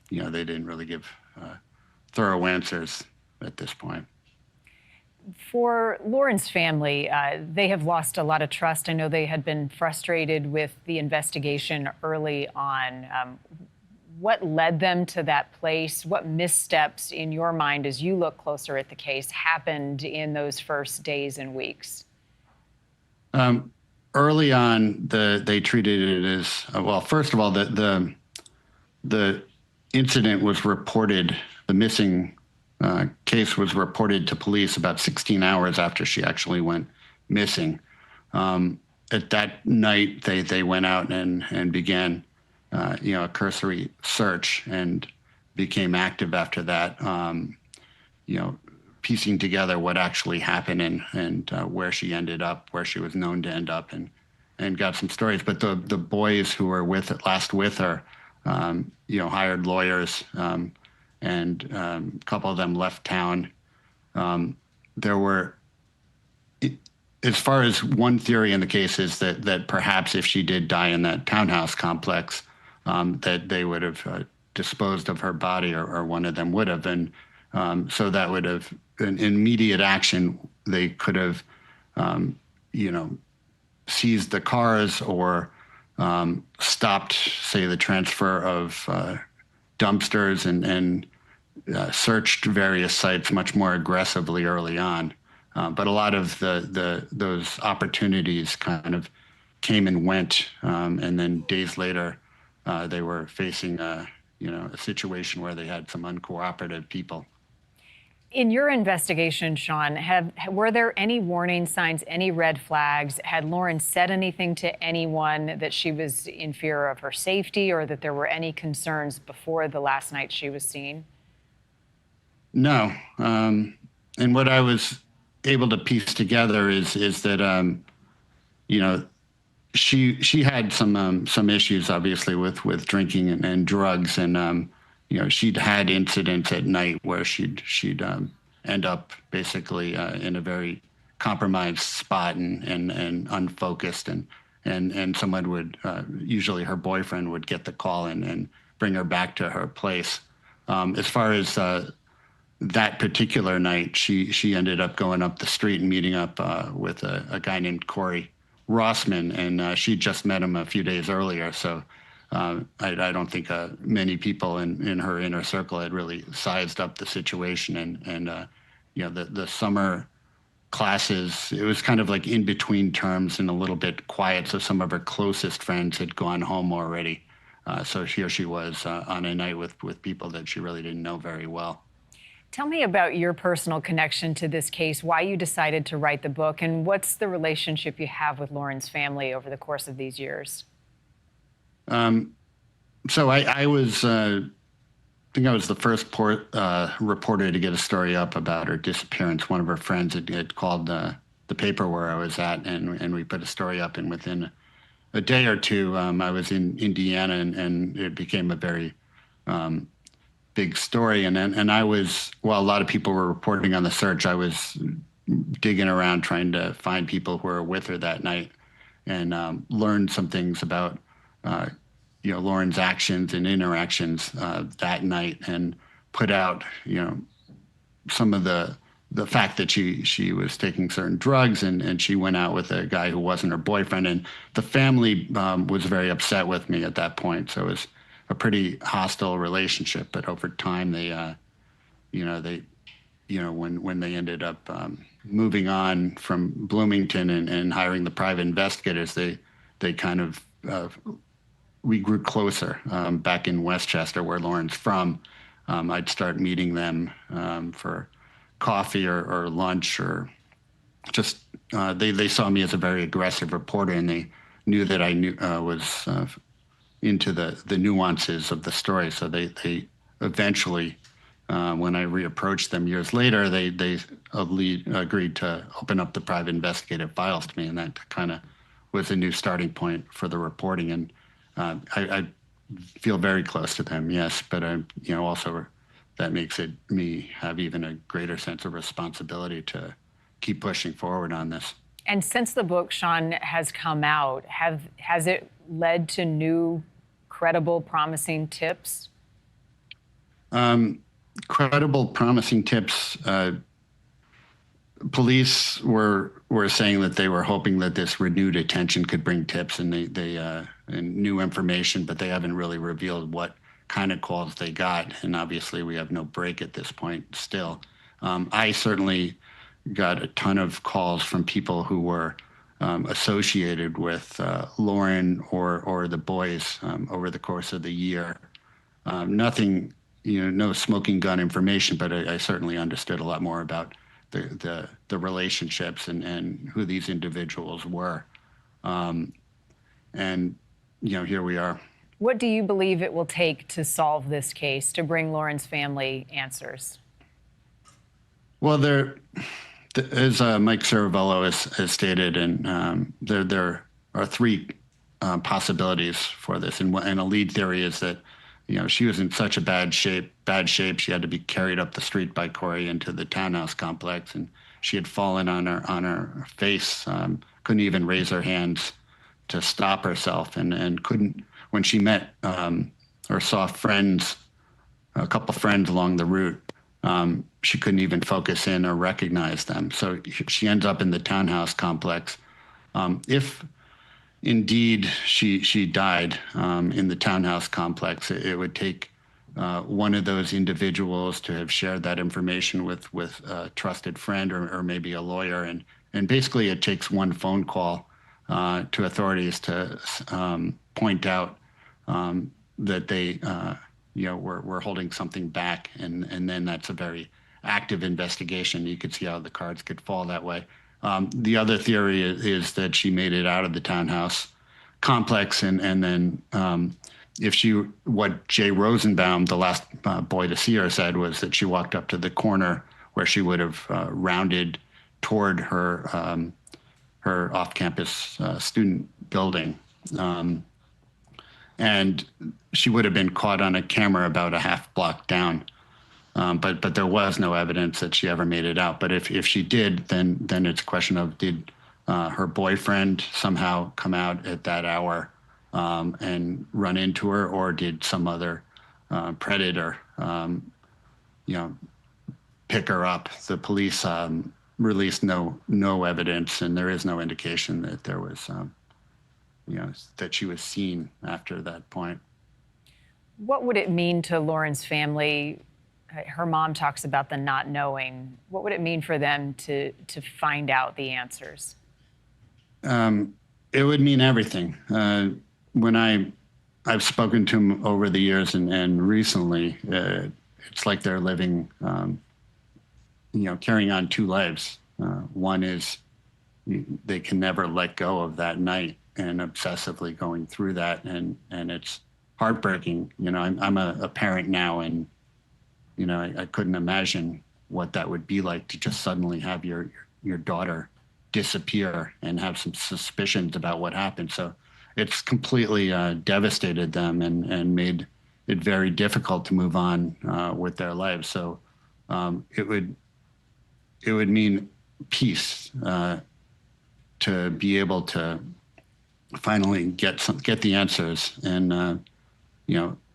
they didn't really give thorough answers at this point. For Lauren's family, they have lost a lot of trust. I know they had been frustrated with the investigation early on. What led them to that place? What missteps, in your mind, as you look closer at the case, happened in those first days and weeks? Early on, they treated it as well. First of all, the incident was reported. The missing case was reported to police about 16 hours after she actually went missing. At that night, they went out and began, a cursory search, and became active after that, piecing together what actually happened and where she ended up, where she was known to end up, and got some stories. But the boys who were with her, hired lawyers, and a couple of them left town. There were, as far as one theory in the case is that perhaps if she did die in that townhouse complex, that they would have disposed of her body, or one of them would have. And so that would have, in immediate action, they could have, seized the cars or stopped, say, the transfer of dumpsters and searched various sites much more aggressively early on. But a lot of those opportunities kind of came and went, and then days later, they were facing a situation where they had some uncooperative people. In your investigation, Sean, were there any warning signs, any red flags? Had Lauren said anything to anyone that she was in fear of her safety, or that there were any concerns before the last night she was seen? No. And what I was able to piece together is that, she had some issues, obviously, with drinking and drugs, and she'd had incidents at night where she'd end up basically in a very compromised spot and unfocused, and someone would, usually her boyfriend, would get the call and bring her back to her place. As far as that particular night, she ended up going up the street and meeting up with a guy named Corey Rossman, and she just met him a few days earlier. So I don't think many people in her inner circle had really sized up the situation. And the summer classes, it was kind of like in between terms and a little bit quiet. So some of her closest friends had gone home already. So here she was on a night with people that she really didn't know very well. Tell me about your personal connection to this case, why you decided to write the book, and what's the relationship you have with Lauren's family over the course of these years? So I was, I think I was the first reporter to get a story up about her disappearance. One of her friends had called the paper where I was at, and we put a story up, and within a day or two, I was in Indiana, and it became a very big story. And I was, while a lot of people were reporting on the search, I was digging around trying to find people who were with her that night, and learned some things about Lauren's actions and interactions that night, and put out some of the fact that she was taking certain drugs, and she went out with a guy who wasn't her boyfriend, and the family was very upset with me at that point. So it was a pretty hostile relationship. But over time, when they ended up moving on from Bloomington and hiring the private investigators, they kind of we grew closer back in Westchester, where Lauren's from. I'd start meeting them for coffee or lunch, or just they saw me as a very aggressive reporter, and they knew that I was into the nuances of the story. So they eventually, when I reapproached them years later, they agreed to open up the private investigative files to me, and that kind of was a new starting point for the reporting. And I feel very close to them, yes, but also that makes me have even a greater sense of responsibility to keep pushing forward on this. And since the book, Sean, has come out, has it led to new, credible, promising tips? Credible, promising tips. Police were saying that they were hoping that this renewed attention could bring tips and and new information, but they haven't really revealed what kind of calls they got. And obviously, we have no break at this point still. I certainly got a ton of calls from people who were associated with Lauren or the boys over the course of the year. Nothing, no smoking gun information, but I certainly understood a lot more about the relationships and who these individuals were. And here we are. What do you believe it will take to solve this case, to bring Lauren's family answers? Well, as Mike Caravello has stated, and there are three possibilities for this. And a lead theory is that, she was in such a bad shape, she had to be carried up the street by Corey into the townhouse complex, and she had fallen on her face, couldn't even raise her hands to stop herself, and couldn't, when she met or saw a couple friends along the route, she couldn't even focus in or recognize them. So she ends up in the townhouse complex. If indeed she died in the townhouse complex, it would take one of those individuals to have shared that information with a trusted friend or maybe a lawyer. And basically it takes one phone call to authorities to point out that they we're holding something back, and then that's a very active investigation. You could see how the cards could fall that way. The other theory is that she made it out of the townhouse complex, and then what Jay Rosenbaum, the last boy to see her, said was that she walked up to the corner where she would have rounded toward her off-campus student building. And she would have been caught on a camera about a half block down. But there was no evidence that she ever made it out. But if she did, then it's a question of, did her boyfriend somehow come out at that hour and run into her, or did some other predator, pick her up? The police released no evidence, and there is no indication that there was that she was seen after that point. What would it mean to Lauren's family? Her mom talks about the not knowing. What would it mean for them to find out the answers? It would mean everything. When I've spoken to them over the years and recently, it's like they're living, carrying on two lives. One is they can never let go of that night and obsessively going through that, and it's heartbreaking. I'm a parent now, and I couldn't imagine what that would be like to just suddenly have your daughter disappear and have some suspicions about what happened. So it's completely devastated them and made it very difficult to move on with their lives. So it would mean peace to be able to finally get the answers and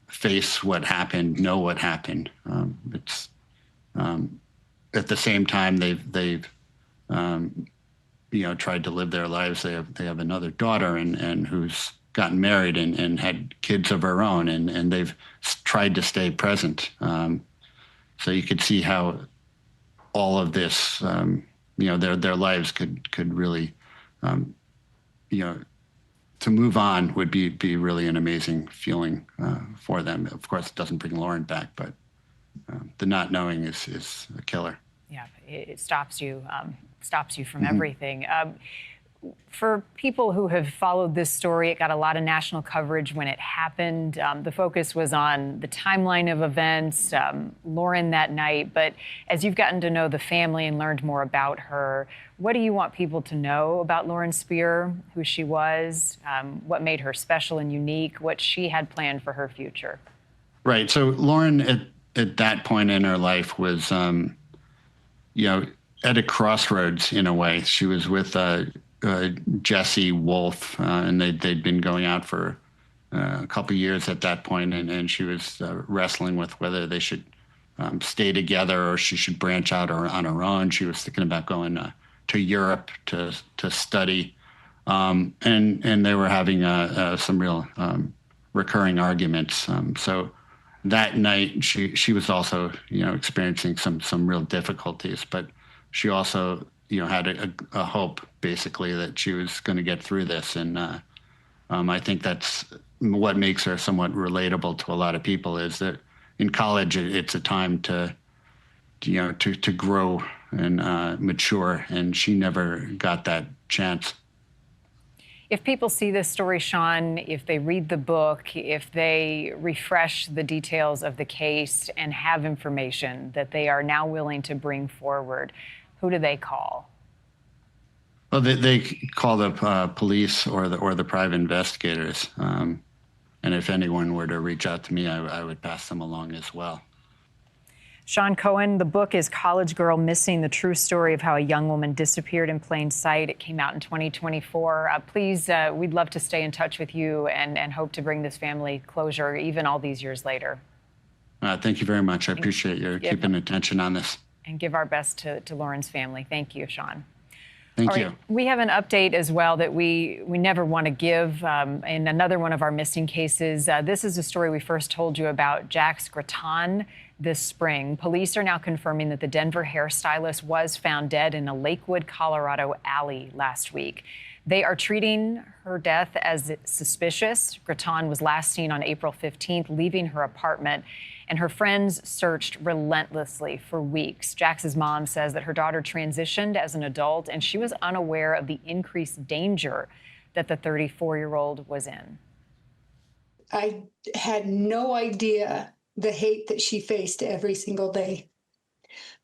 face what happened, know what happened. It's at the same time they've tried to live their lives. They have another daughter and who's gotten married and had kids of her own, and they've tried to stay present. So you could see how all of this, their lives could really, to move on would be really an amazing feeling for them. Of course, it doesn't bring Lauren back, but the not knowing is a killer. Yeah, it stops you from everything. For people who have followed this story, it got a lot of national coverage when it happened. The focus was on the timeline of events, Lauren that night. But as you've gotten to know the family and learned more about her, what do you want people to know about Lauren Spear, who she was, what made her special and unique, what she had planned for her future? Right. So Lauren, at that point in her life, was, at a crossroads in a way. She was with Jesse Wolf, and they'd been going out for a couple years at that point, and she was wrestling with whether they should stay together or she should branch out on her own. She was thinking about going to Europe to study, and they were having some real recurring arguments. So that night, she was also experiencing some real difficulties, but she also had a hope, basically, that she was going to get through this. And I think that's what makes her somewhat relatable to a lot of people, is that in college, it's a time to grow and mature, and she never got that chance. If people see this story, Sean, if they read the book, if they refresh the details of the case and have information that they are now willing to bring forward, who do they call? Well, they call the police or the private investigators. And if anyone were to reach out to me, I would pass them along as well. Sean Cohen, the book is College Girl Missing, the true story of how a young woman disappeared in plain sight. It came out in 2024. Please, we'd love to stay in touch with you and hope to bring this family closure, even all these years later. Thank you very much. I appreciate your keeping attention on this. And give our best to Lauren's family. Thank you, Sean. Thank you. We have an update as well that we never want to give in another one of our missing cases. This is a story we first told you about, Jax Graton, this spring. Police are now confirming that the Denver hairstylist was found dead in a Lakewood, Colorado alley last week. They are treating her death as suspicious. Graton was last seen on April 15th, leaving her apartment, and her friends searched relentlessly for weeks. Jax's mom says that her daughter transitioned as an adult, and she was unaware of the increased danger that the 34-year-old was in. I had no idea the hate that she faced every single day.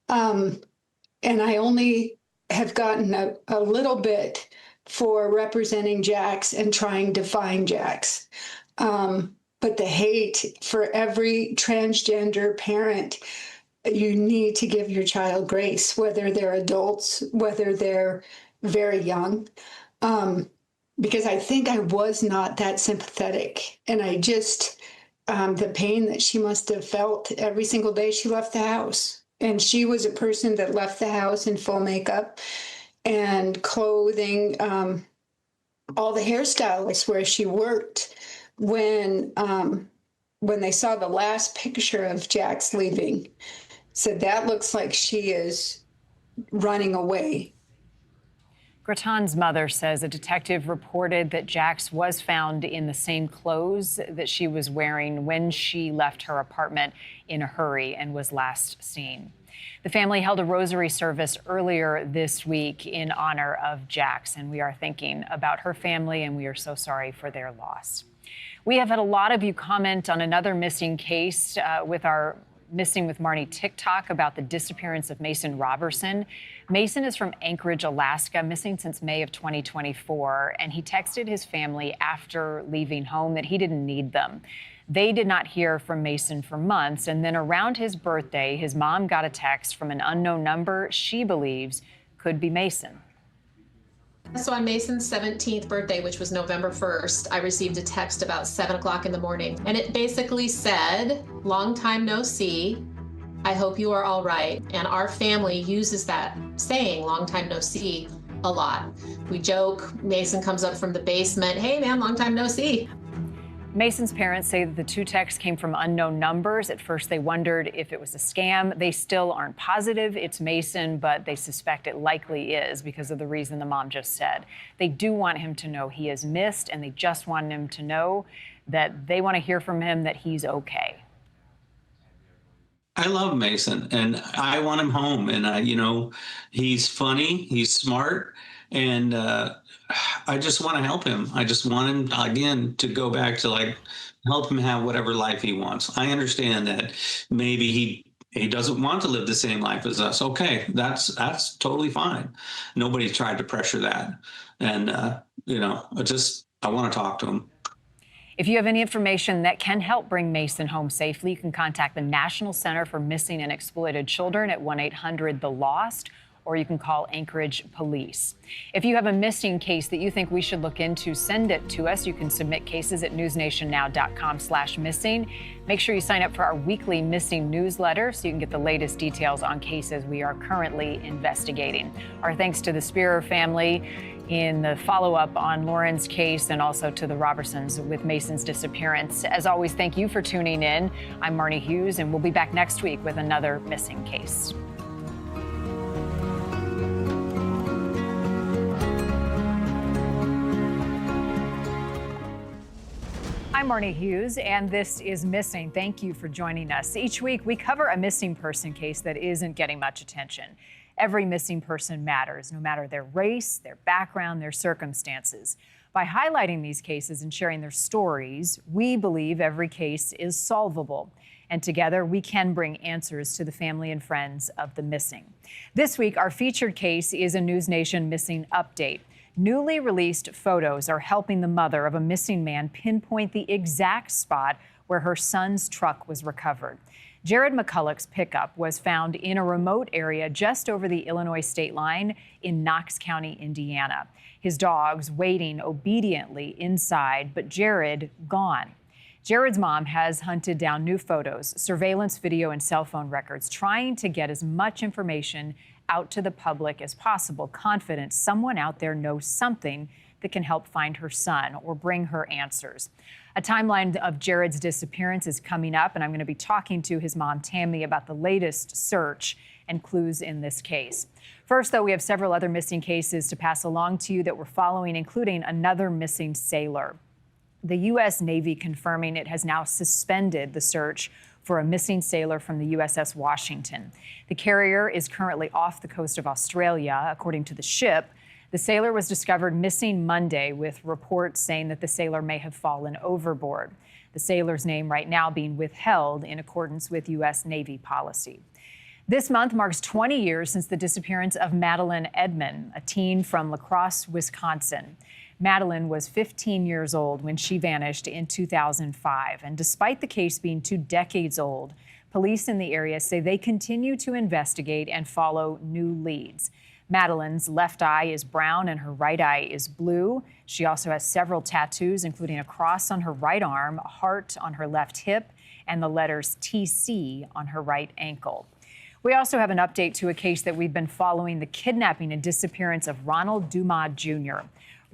And I only have gotten a little bit for representing Jax and trying to find Jax. But the hate for every transgender parent, you need to give your child grace, whether they're adults, whether they're very young. Because I think I was not that sympathetic. And I just, the pain that she must have felt every single day she left the house. And she was a person that left the house in full makeup and clothing. all the hairstylists where she worked when they saw the last picture of Jax leaving, said that looks like she is running away. Graton's mother says a detective reported that Jax was found in the same clothes that she was wearing when she left her apartment in a hurry and was last seen. The family held a rosary service earlier this week in honor of Jax, and we are thinking about her family, and we are so sorry for their loss. We have had a lot of you comment on another missing case with our Missing with Marnie TikTok about the disappearance of Mason Robertson. Mason is from Anchorage, Alaska, missing since May of 2024, and he texted his family after leaving home that he didn't need them. They did not hear from Mason for months, and then around his birthday, his mom got a text from an unknown number she believes could be Mason. So on Mason's 17th birthday, which was November 1st, I received a text about 7 o'clock in the morning. And it basically said, "Long time no see. I hope you are all right." And our family uses that saying, "Long time no see," a lot. We joke, Mason comes up from the basement, "Hey man, long time no see." Mason's parents say that the two texts came from unknown numbers. At first, they wondered if it was a scam. They still aren't positive it's Mason, but they suspect it likely is because of the reason the mom just said. They do want him to know he is missed, and they just want him to know that they want to hear from him that he's okay. I love Mason, and I want him home. And, he's funny, he's smart, and I just want to help him. I just want him, again, to go back to help him have whatever life he wants. I understand that maybe he doesn't want to live the same life as us. Okay, that's totally fine. Nobody tried to pressure that. And, I want to talk to him. If you have any information that can help bring Mason home safely, you can contact the National Center for Missing and Exploited Children at 1-800-THE-LOST, or you can call Anchorage Police. If you have a missing case that you think we should look into, send it to us. You can submit cases at newsnationnow.com/missing. Make sure you sign up for our weekly missing newsletter so you can get the latest details on cases we are currently investigating. Our thanks to the Spearer family in the follow-up on Lauren's case, and also to the Robertsons with Mason's disappearance. As always, thank you for tuning in. I'm Marnie Hughes, and we'll be back next week with another missing case. I'm Marnie Hughes, and this is Missing. Thank you for joining us. Each week, we cover a missing person case that isn't getting much attention. Every missing person matters, no matter their race, their background, their circumstances. By highlighting these cases and sharing their stories, we believe every case is solvable. And together, we can bring answers to the family and friends of the missing. This week, our featured case is a NewsNation Missing Update. Newly released photos are helping the mother of a missing man pinpoint the exact spot where her son's truck was recovered. Jared McCulloch's pickup was found in a remote area just over the Illinois state line in Knox County, Indiana. His dogs waiting obediently inside, but Jared gone. Jared's mom has hunted down new photos, surveillance video, and cell phone records, trying to get as much information out to the public as possible, confident someone out there knows something that can help find her son or bring her answers. A timeline of Jared's disappearance is coming up, and I'm going to be talking to his mom, Tammy, about the latest search and clues in this case. First, though, we have several other missing cases to pass along to you that we're following, including another missing sailor. The U.S. Navy confirming it has now suspended the search for a missing sailor from the USS Washington. The carrier is currently off the coast of Australia, according to the ship. The sailor was discovered missing Monday, with reports saying that the sailor may have fallen overboard. The sailor's name right now being withheld in accordance with U.S. Navy policy. This month marks 20 years since the disappearance of Madeline Edmond, a teen from La Crosse, Wisconsin. Madeline was 15 years old when she vanished in 2005. And despite the case being 2 decades old, police in the area say they continue to investigate and follow new leads. Madeline's left eye is brown and her right eye is blue. She also has several tattoos, including a cross on her right arm, a heart on her left hip, and the letters TC on her right ankle. We also have an update to a case that we've been following, the kidnapping and disappearance of Ronald Dumas Jr.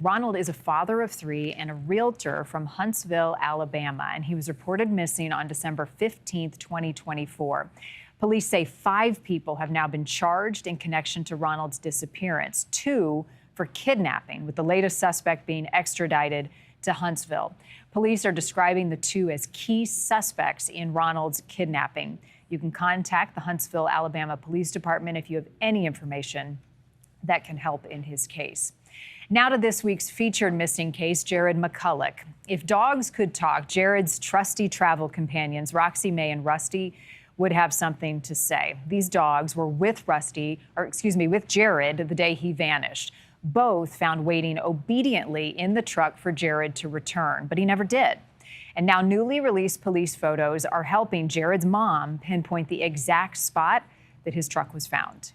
Ronald is a father of 3 and a realtor from Huntsville, Alabama, and he was reported missing on December 15th, 2024. Police say 5 people have now been charged in connection to Ronald's disappearance, 2 for kidnapping, with the latest suspect being extradited to Huntsville. Police are describing the 2 as key suspects in Ronald's kidnapping. You can contact the Huntsville, Alabama Police Department if you have any information that can help in his case. Now to this week's featured missing case, Jared McCulloch. If dogs could talk, Jared's trusty travel companions, Roxy, May, and Rusty, would have something to say. These dogs were with Jared the day he vanished. Both found waiting obediently in the truck for Jared to return, but he never did. And now newly released police photos are helping Jared's mom pinpoint the exact spot that his truck was found.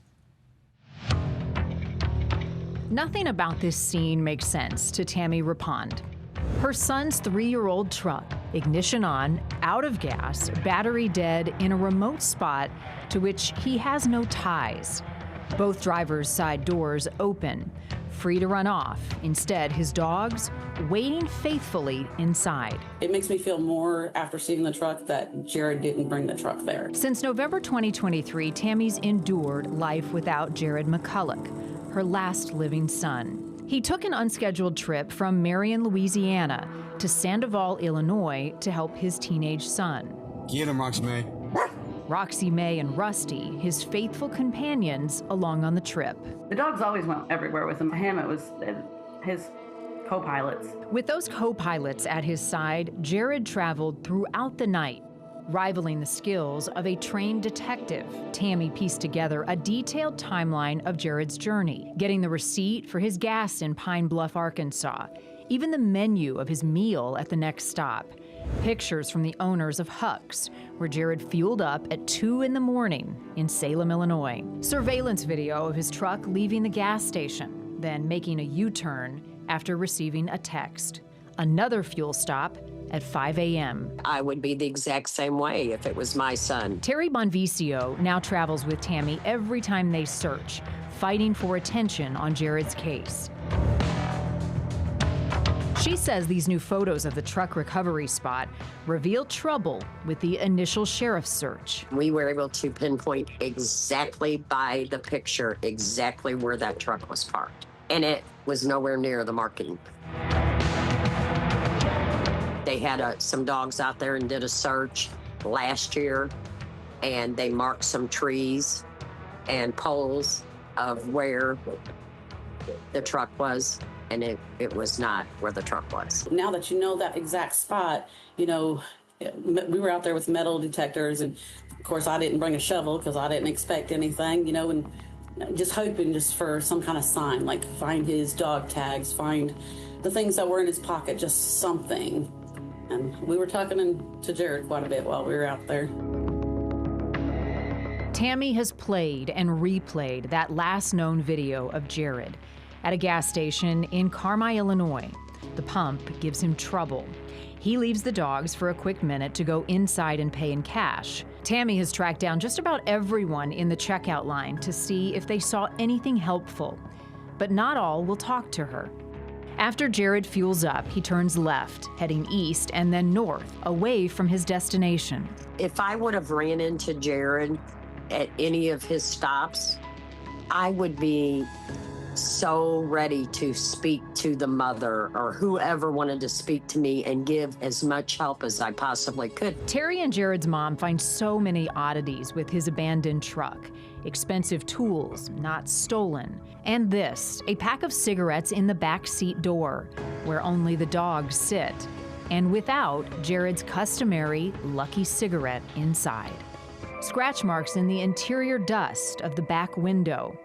Nothing about this scene makes sense to Tammy Rapond. Her son's 3-year-old truck, ignition on, out of gas, battery dead in a remote spot to which he has no ties. Both drivers' side doors open, free to run off. Instead, his dogs waiting faithfully inside. It makes me feel more after seeing the truck that Jared didn't bring the truck there. Since November 2023, Tammy's endured life without Jared McCulloch, her last living son. He took an unscheduled trip from Marion, Louisiana to Sandoval, Illinois to help his teenage son. Get him, Roxy May. Roxy, May, and Rusty, his faithful companions along on the trip. The dogs always went everywhere with him. It was his co-pilots. With those co-pilots at his side, Jared traveled throughout the night, rivaling the skills of a trained detective. Tammy pieced together a detailed timeline of Jared's journey, getting the receipt for his gas in Pine Bluff, Arkansas, even the menu of his meal at the next stop, pictures from the owners of Huck's, where Jared fueled up at 2 in the morning in Salem, Illinois, surveillance video of his truck leaving the gas station, then making a U-turn after receiving a text, another fuel stop at 5 a.m. I would be the exact same way if it was my son. Terry Bonvicio now travels with Tammy every time they search, fighting for attention on Jared's case. She says these new photos of the truck recovery spot reveal trouble with the initial sheriff's search. We were able to pinpoint exactly by the picture exactly where that truck was parked, and it was nowhere near the marking. They had some dogs out there and did a search last year, and they marked some trees and poles of where the truck was, and it was not where the truck was. Now that you know that exact spot, we were out there with metal detectors, and of course I didn't bring a shovel because I didn't expect anything, and just hoping just for some kind of sign, like find his dog tags, find the things that were in his pocket, just something. And we were talking to Jared quite a bit while we were out there. Tammy has played and replayed that last known video of Jared at a gas station in Carmi, Illinois. The pump gives him trouble. He leaves the dogs for a quick minute to go inside and pay in cash. Tammy has tracked down just about everyone in the checkout line to see if they saw anything helpful, but not all will talk to her. After Jared fuels up, he turns left, heading east and then north, away from his destination. If I would have ran into Jared at any of his stops, I would be so ready to speak to the mother or whoever wanted to speak to me and give as much help as I possibly could. Terry and Jared's mom find so many oddities with his abandoned truck. Expensive tools, not stolen. And this, a pack of cigarettes in the back seat door, where only the dogs sit, and without Jared's customary lucky cigarette inside. Scratch marks in the interior dust of the back window.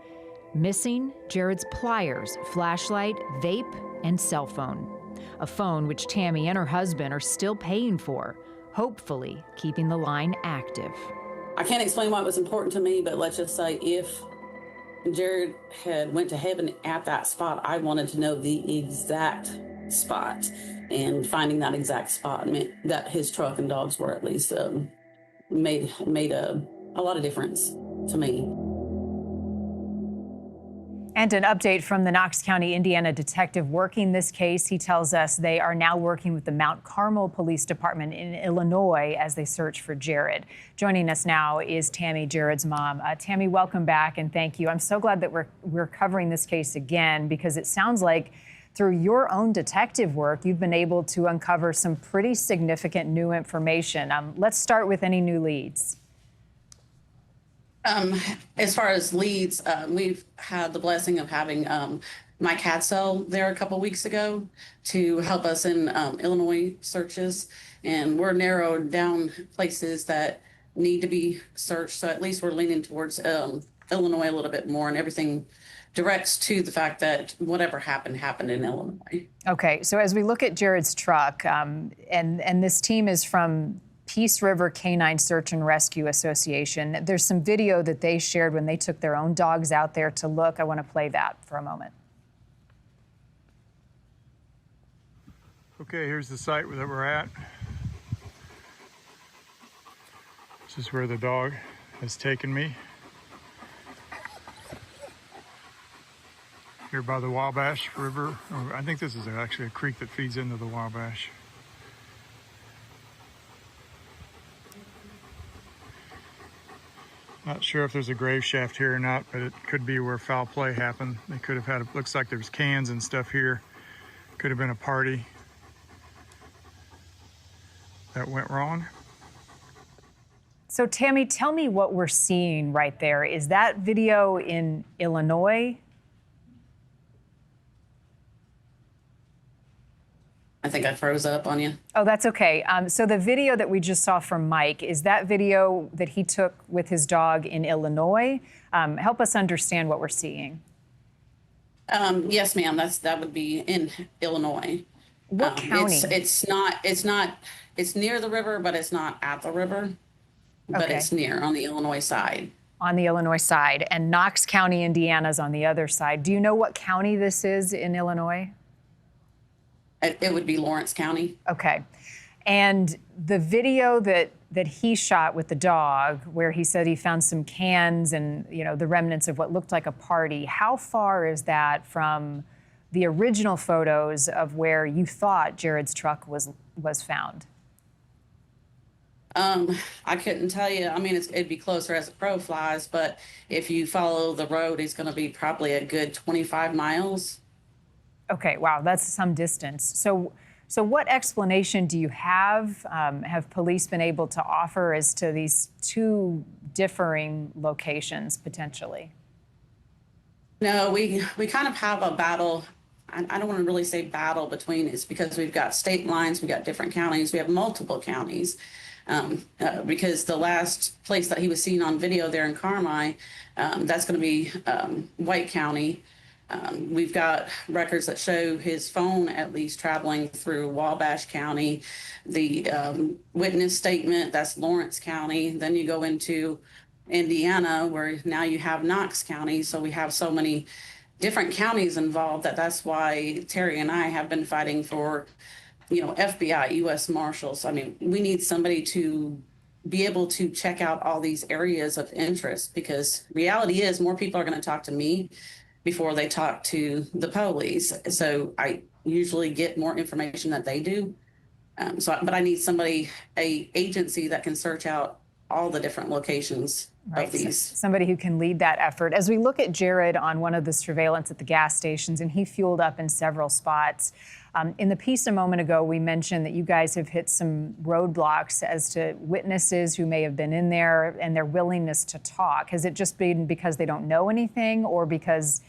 Missing Jared's pliers, flashlight, vape, and cell phone. A phone which Tammy and her husband are still paying for, hopefully keeping the line active. I can't explain why it was important to me, but let's just say if Jared had went to heaven at that spot, I wanted to know the exact spot. And finding that exact spot meant that his truck and dogs were at least made a lot of difference to me. And an update from the Knox County, Indiana detective working this case. He tells us they are now working with the Mount Carmel Police Department in Illinois as they search for Jared. Joining us now is Tammy, Jared's mom. Tammy, welcome back and thank you. I'm so glad that we're covering this case again, because it sounds like through your own detective work, you've been able to uncover some pretty significant new information. Let's start with any new leads. As far as leads, we've had the blessing of having Mike Hadsell there a couple weeks ago to help us in Illinois searches, and we're narrowed down places that need to be searched. So at least we're leaning towards Illinois a little bit more, and everything directs to the fact that whatever happened in Illinois. Okay, so as we look at Jared's truck, and this team is from Peace River Canine Search and Rescue Association. There's some video that they shared when they took their own dogs out there to look. I want to play that for a moment. Okay, here's the site that we're at. This is where the dog has taken me. Here by the Wabash River. I think this is actually a creek that feeds into the Wabash. Not sure if there's a grave shaft here or not, but it could be where foul play happened. They could have had, it looks like there's cans and stuff here. Could have been a party that went wrong. So Tammy, tell me what we're seeing right there. Is that video in Illinois? I think I froze up on you. Oh, that's okay. So the video that we just saw from Mike, is that video that he took with his dog in Illinois? Help us understand what we're seeing. Yes, ma'am. That would be in Illinois. What county? It's near the river, but it's not at the river. But Okay. it's near on the Illinois side. On the Illinois side, and Knox County, Indiana is on the other side. Do you know what county this is in Illinois? It would be Lawrence County. Okay. And the video that he shot with the dog, where he said he found some cans and, you know, the remnants of what looked like a party, how far is that from the original photos of where you thought Jared's truck was found? I couldn't tell you. I mean, it'd be closer as the crow flies, but if you follow the road, it's going to be probably a good 25 miles. Okay, wow, that's some distance. So what explanation do you have? Have police been able to offer as to these two differing locations potentially? No, we kind of have a battle. I don't want to really say battle between, it's because we've got state lines, we've got different counties, we have multiple counties. Because the last place that he was seen on video there in Carmi, that's going to be White County. We've got records that show his phone at least traveling through Wabash County. The witness statement, that's Lawrence County. Then you go into Indiana, where now you have Knox County. So we have so many different counties involved that's why Terry and I have been fighting for, FBI, U.S. Marshals. I mean, we need somebody to be able to check out all these areas of interest, because reality is more people are going to talk to me before they talk to the police. So I usually get more information than they do. But I need somebody, a agency that can search out all the different locations of these. Somebody who can lead that effort. As we look at Jared on one of the surveillance at the gas stations, and he fueled up in several spots. In the piece a moment ago, we mentioned that you guys have hit some roadblocks as to witnesses who may have been in there and their willingness to talk. Has it just been because they don't know anything, or because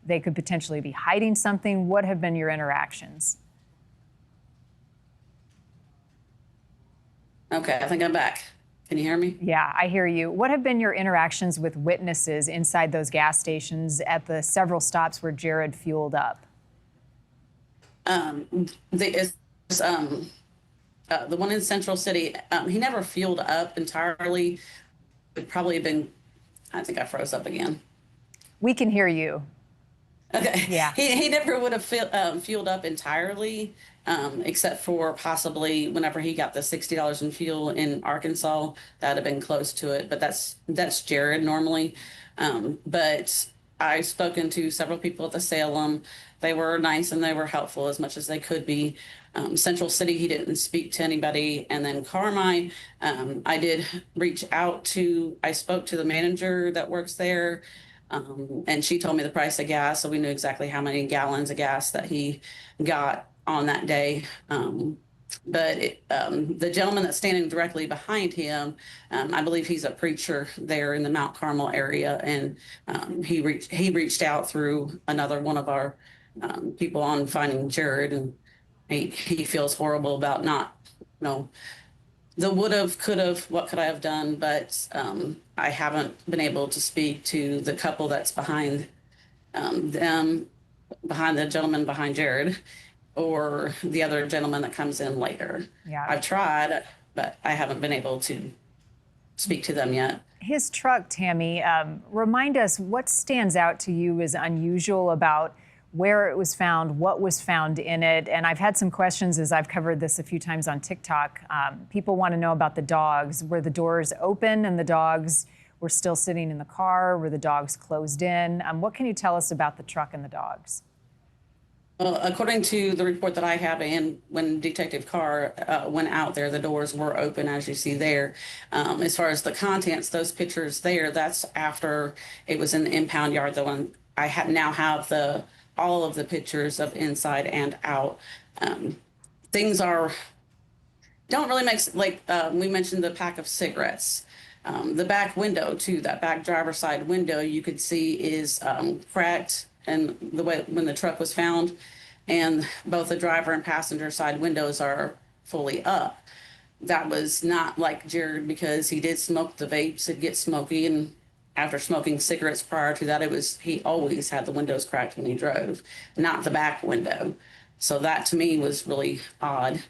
they could potentially be hiding something? What have been your interactions? Okay, I think I'm back. Can you hear me? Yeah, I hear you. What have been your interactions with witnesses inside those gas stations at the several stops where Jared fueled up? The one in Central City, he never fueled up entirely. It probably been, I think I froze up again. We can hear you. Okay. Yeah. He never would have fueled up entirely, except for possibly whenever he got the $60 in fuel in Arkansas. That'd have been close to it, but that's Jared normally. But I've spoken to several people at the Salem. They were nice and they were helpful as much as they could be. Central City, he didn't speak to anybody. And then Carmine, I did reach out to, I spoke to the manager that works there, and she told me the price of gas. So we knew exactly how many gallons of gas that he got on that day. The gentleman that's standing directly behind him, I believe he's a preacher there in the Mount Carmel area, and he reached out through another one of our people on finding Jared, and he feels horrible about not, the would have, could have, what could I have done, but I haven't been able to speak to the couple that's behind them, behind the gentleman behind Jared, or the other gentleman that comes in later. Yeah. I've tried, but I haven't been able to speak to them yet. His truck, Tammy, remind us what stands out to you as unusual about where it was found, what was found in it. And I've had some questions as I've covered this a few times on TikTok. People want to know about the dogs. Were the doors open and the dogs were still sitting in the car? Were the dogs closed in? What can you tell us about the truck and the dogs? Well, according to the report that I have, and when Detective Carr went out there, the doors were open, as you see there. As far as the contents, those pictures there, that's after it was in the impound yard. The one I now have all of the pictures of inside and out. Things don't really make, like we mentioned the pack of cigarettes. The back window too, that back driver's side window, you could see is cracked, and the way when the truck was found, and both the driver and passenger side windows are fully up. That was not like Jared, because he did smoke the vapes. It'd get smoky, and after smoking cigarettes prior to that, he always had the windows cracked when he drove, not the back window. So that to me was really odd.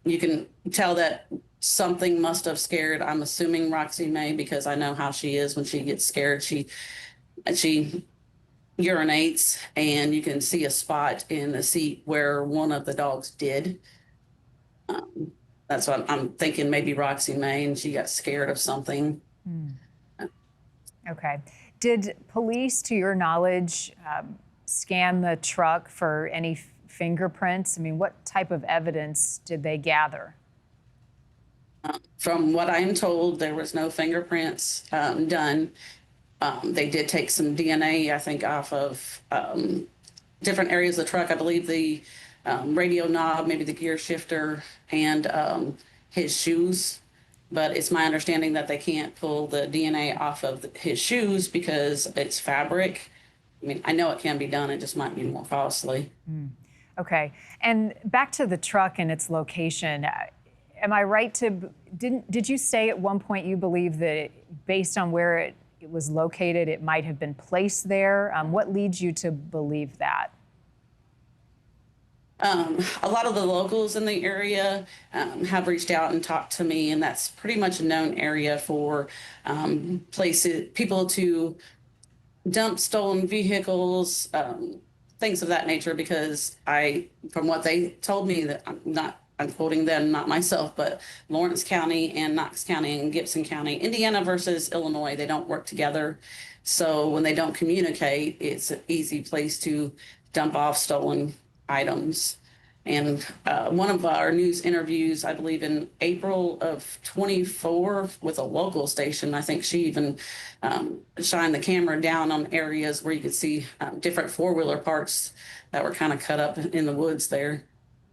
You can tell that something must have scared, I'm assuming, Roxy May, because I know how she is when she gets scared. She urinates, and you can see a spot in the seat where one of the dogs did. That's what I'm thinking, maybe Roxy May, and she got scared of something. Okay. Did police, to your knowledge, scan the truck for any fingerprints? I mean, what type of evidence did they gather? From what I'm told, there was no fingerprints done. They did take some DNA, I think, off of different areas of the truck. I believe the radio knob, maybe the gear shifter, and his shoes. But it's my understanding that they can't pull the DNA off of his shoes because it's fabric. I mean, I know it can be done. It just might be more costly. Okay. And back to the truck and its location. Am I right to, did you say at one point you believe that based on where it was located, it might have been placed there? What leads you to believe that? A lot of the locals in the area have reached out and talked to me, and that's pretty much a known area for people to dump stolen vehicles, things of that nature, because from what they told me, that I'm quoting them, not myself, but Lawrence County and Knox County and Gibson County, Indiana versus Illinois, they don't work together. So when they don't communicate, it's an easy place to dump off stolen items. And one of our news interviews, I believe in April of 24 with a local station, I think she even shined the camera down on areas where you could see different four-wheeler parts that were kind of cut up in the woods there.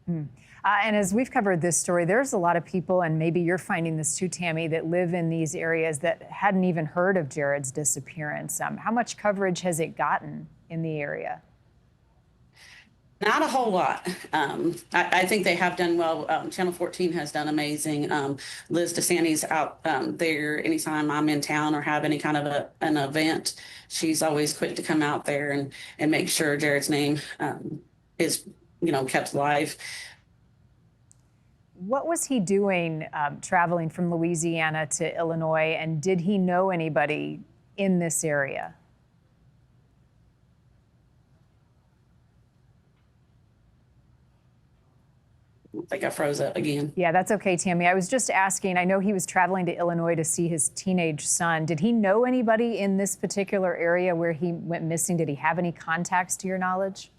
And as we've covered this story, there's a lot of people, and maybe you're finding this too, Tammy, that live in these areas that hadn't even heard of Jared's disappearance. How much coverage has it gotten in the area? Not a whole lot. I think they have done well. Channel 14 has done amazing. Liz DeSantis out there anytime I'm in town or have any kind of an event. She's always quick to come out there and make sure Jared's name is kept alive. What was he doing traveling from Louisiana to Illinois, and did he know anybody in this area? I think I froze up again. Yeah, that's okay, Tammy. I was just asking, I know he was traveling to Illinois to see his teenage son. Did he know anybody in this particular area where he went missing? Did he have any contacts to your knowledge?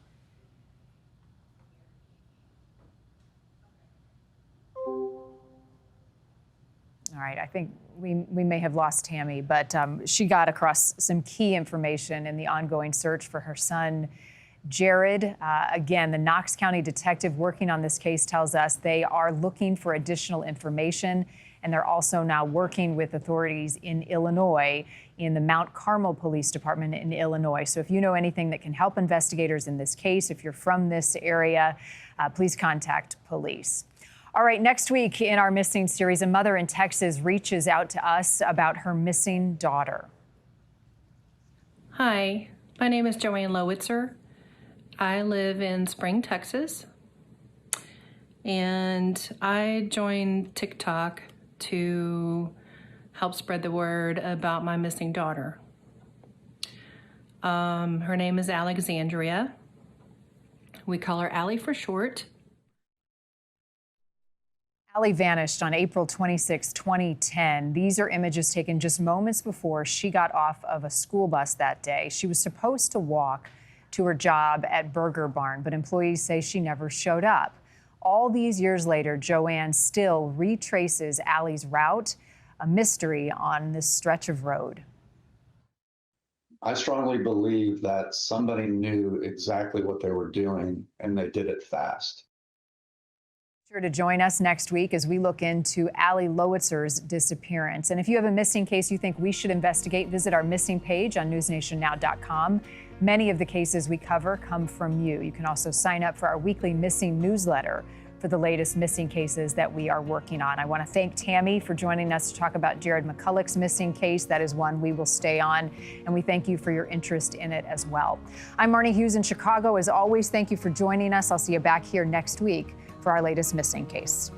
All right, I think we may have lost Tammy, but she got across some key information in the ongoing search for her son, Jared. Again, the Knox County detective working on this case tells us they are looking for additional information, and they're also now working with authorities in Illinois in the Mount Carmel Police Department in Illinois. So if you know anything that can help investigators in this case, if you're from this area, please contact police. All right, next week in our Missing series, a mother in Texas reaches out to us about her missing daughter. Hi, my name is Joanne Lowitzer. I live in Spring, Texas, and I joined TikTok to help spread the word about my missing daughter. Her name is Alexandria. We call her Allie for short. Allie vanished on April 26, 2010. These are images taken just moments before she got off of a school bus that day. She was supposed to walk to her job at Burger Barn, but employees say she never showed up. All these years later, Joanne still retraces Allie's route, a mystery on this stretch of road. I strongly believe that somebody knew exactly what they were doing, and they did it fast. Sure to join us next week as we look into Allie Lowitzer's disappearance. And if you have a missing case you think we should investigate, visit our missing page on newsnationnow.com. Many of the cases we cover come from you. You can also sign up for our weekly missing newsletter for the latest missing cases that we are working on. I want to thank Tammy for joining us to talk about Jared McCulloch's missing case. That is one we will stay on, and we thank you for your interest in it as well. I'm Marnie Hughes in Chicago. As always, thank you for joining us. I'll see you back here next week for our latest missing case.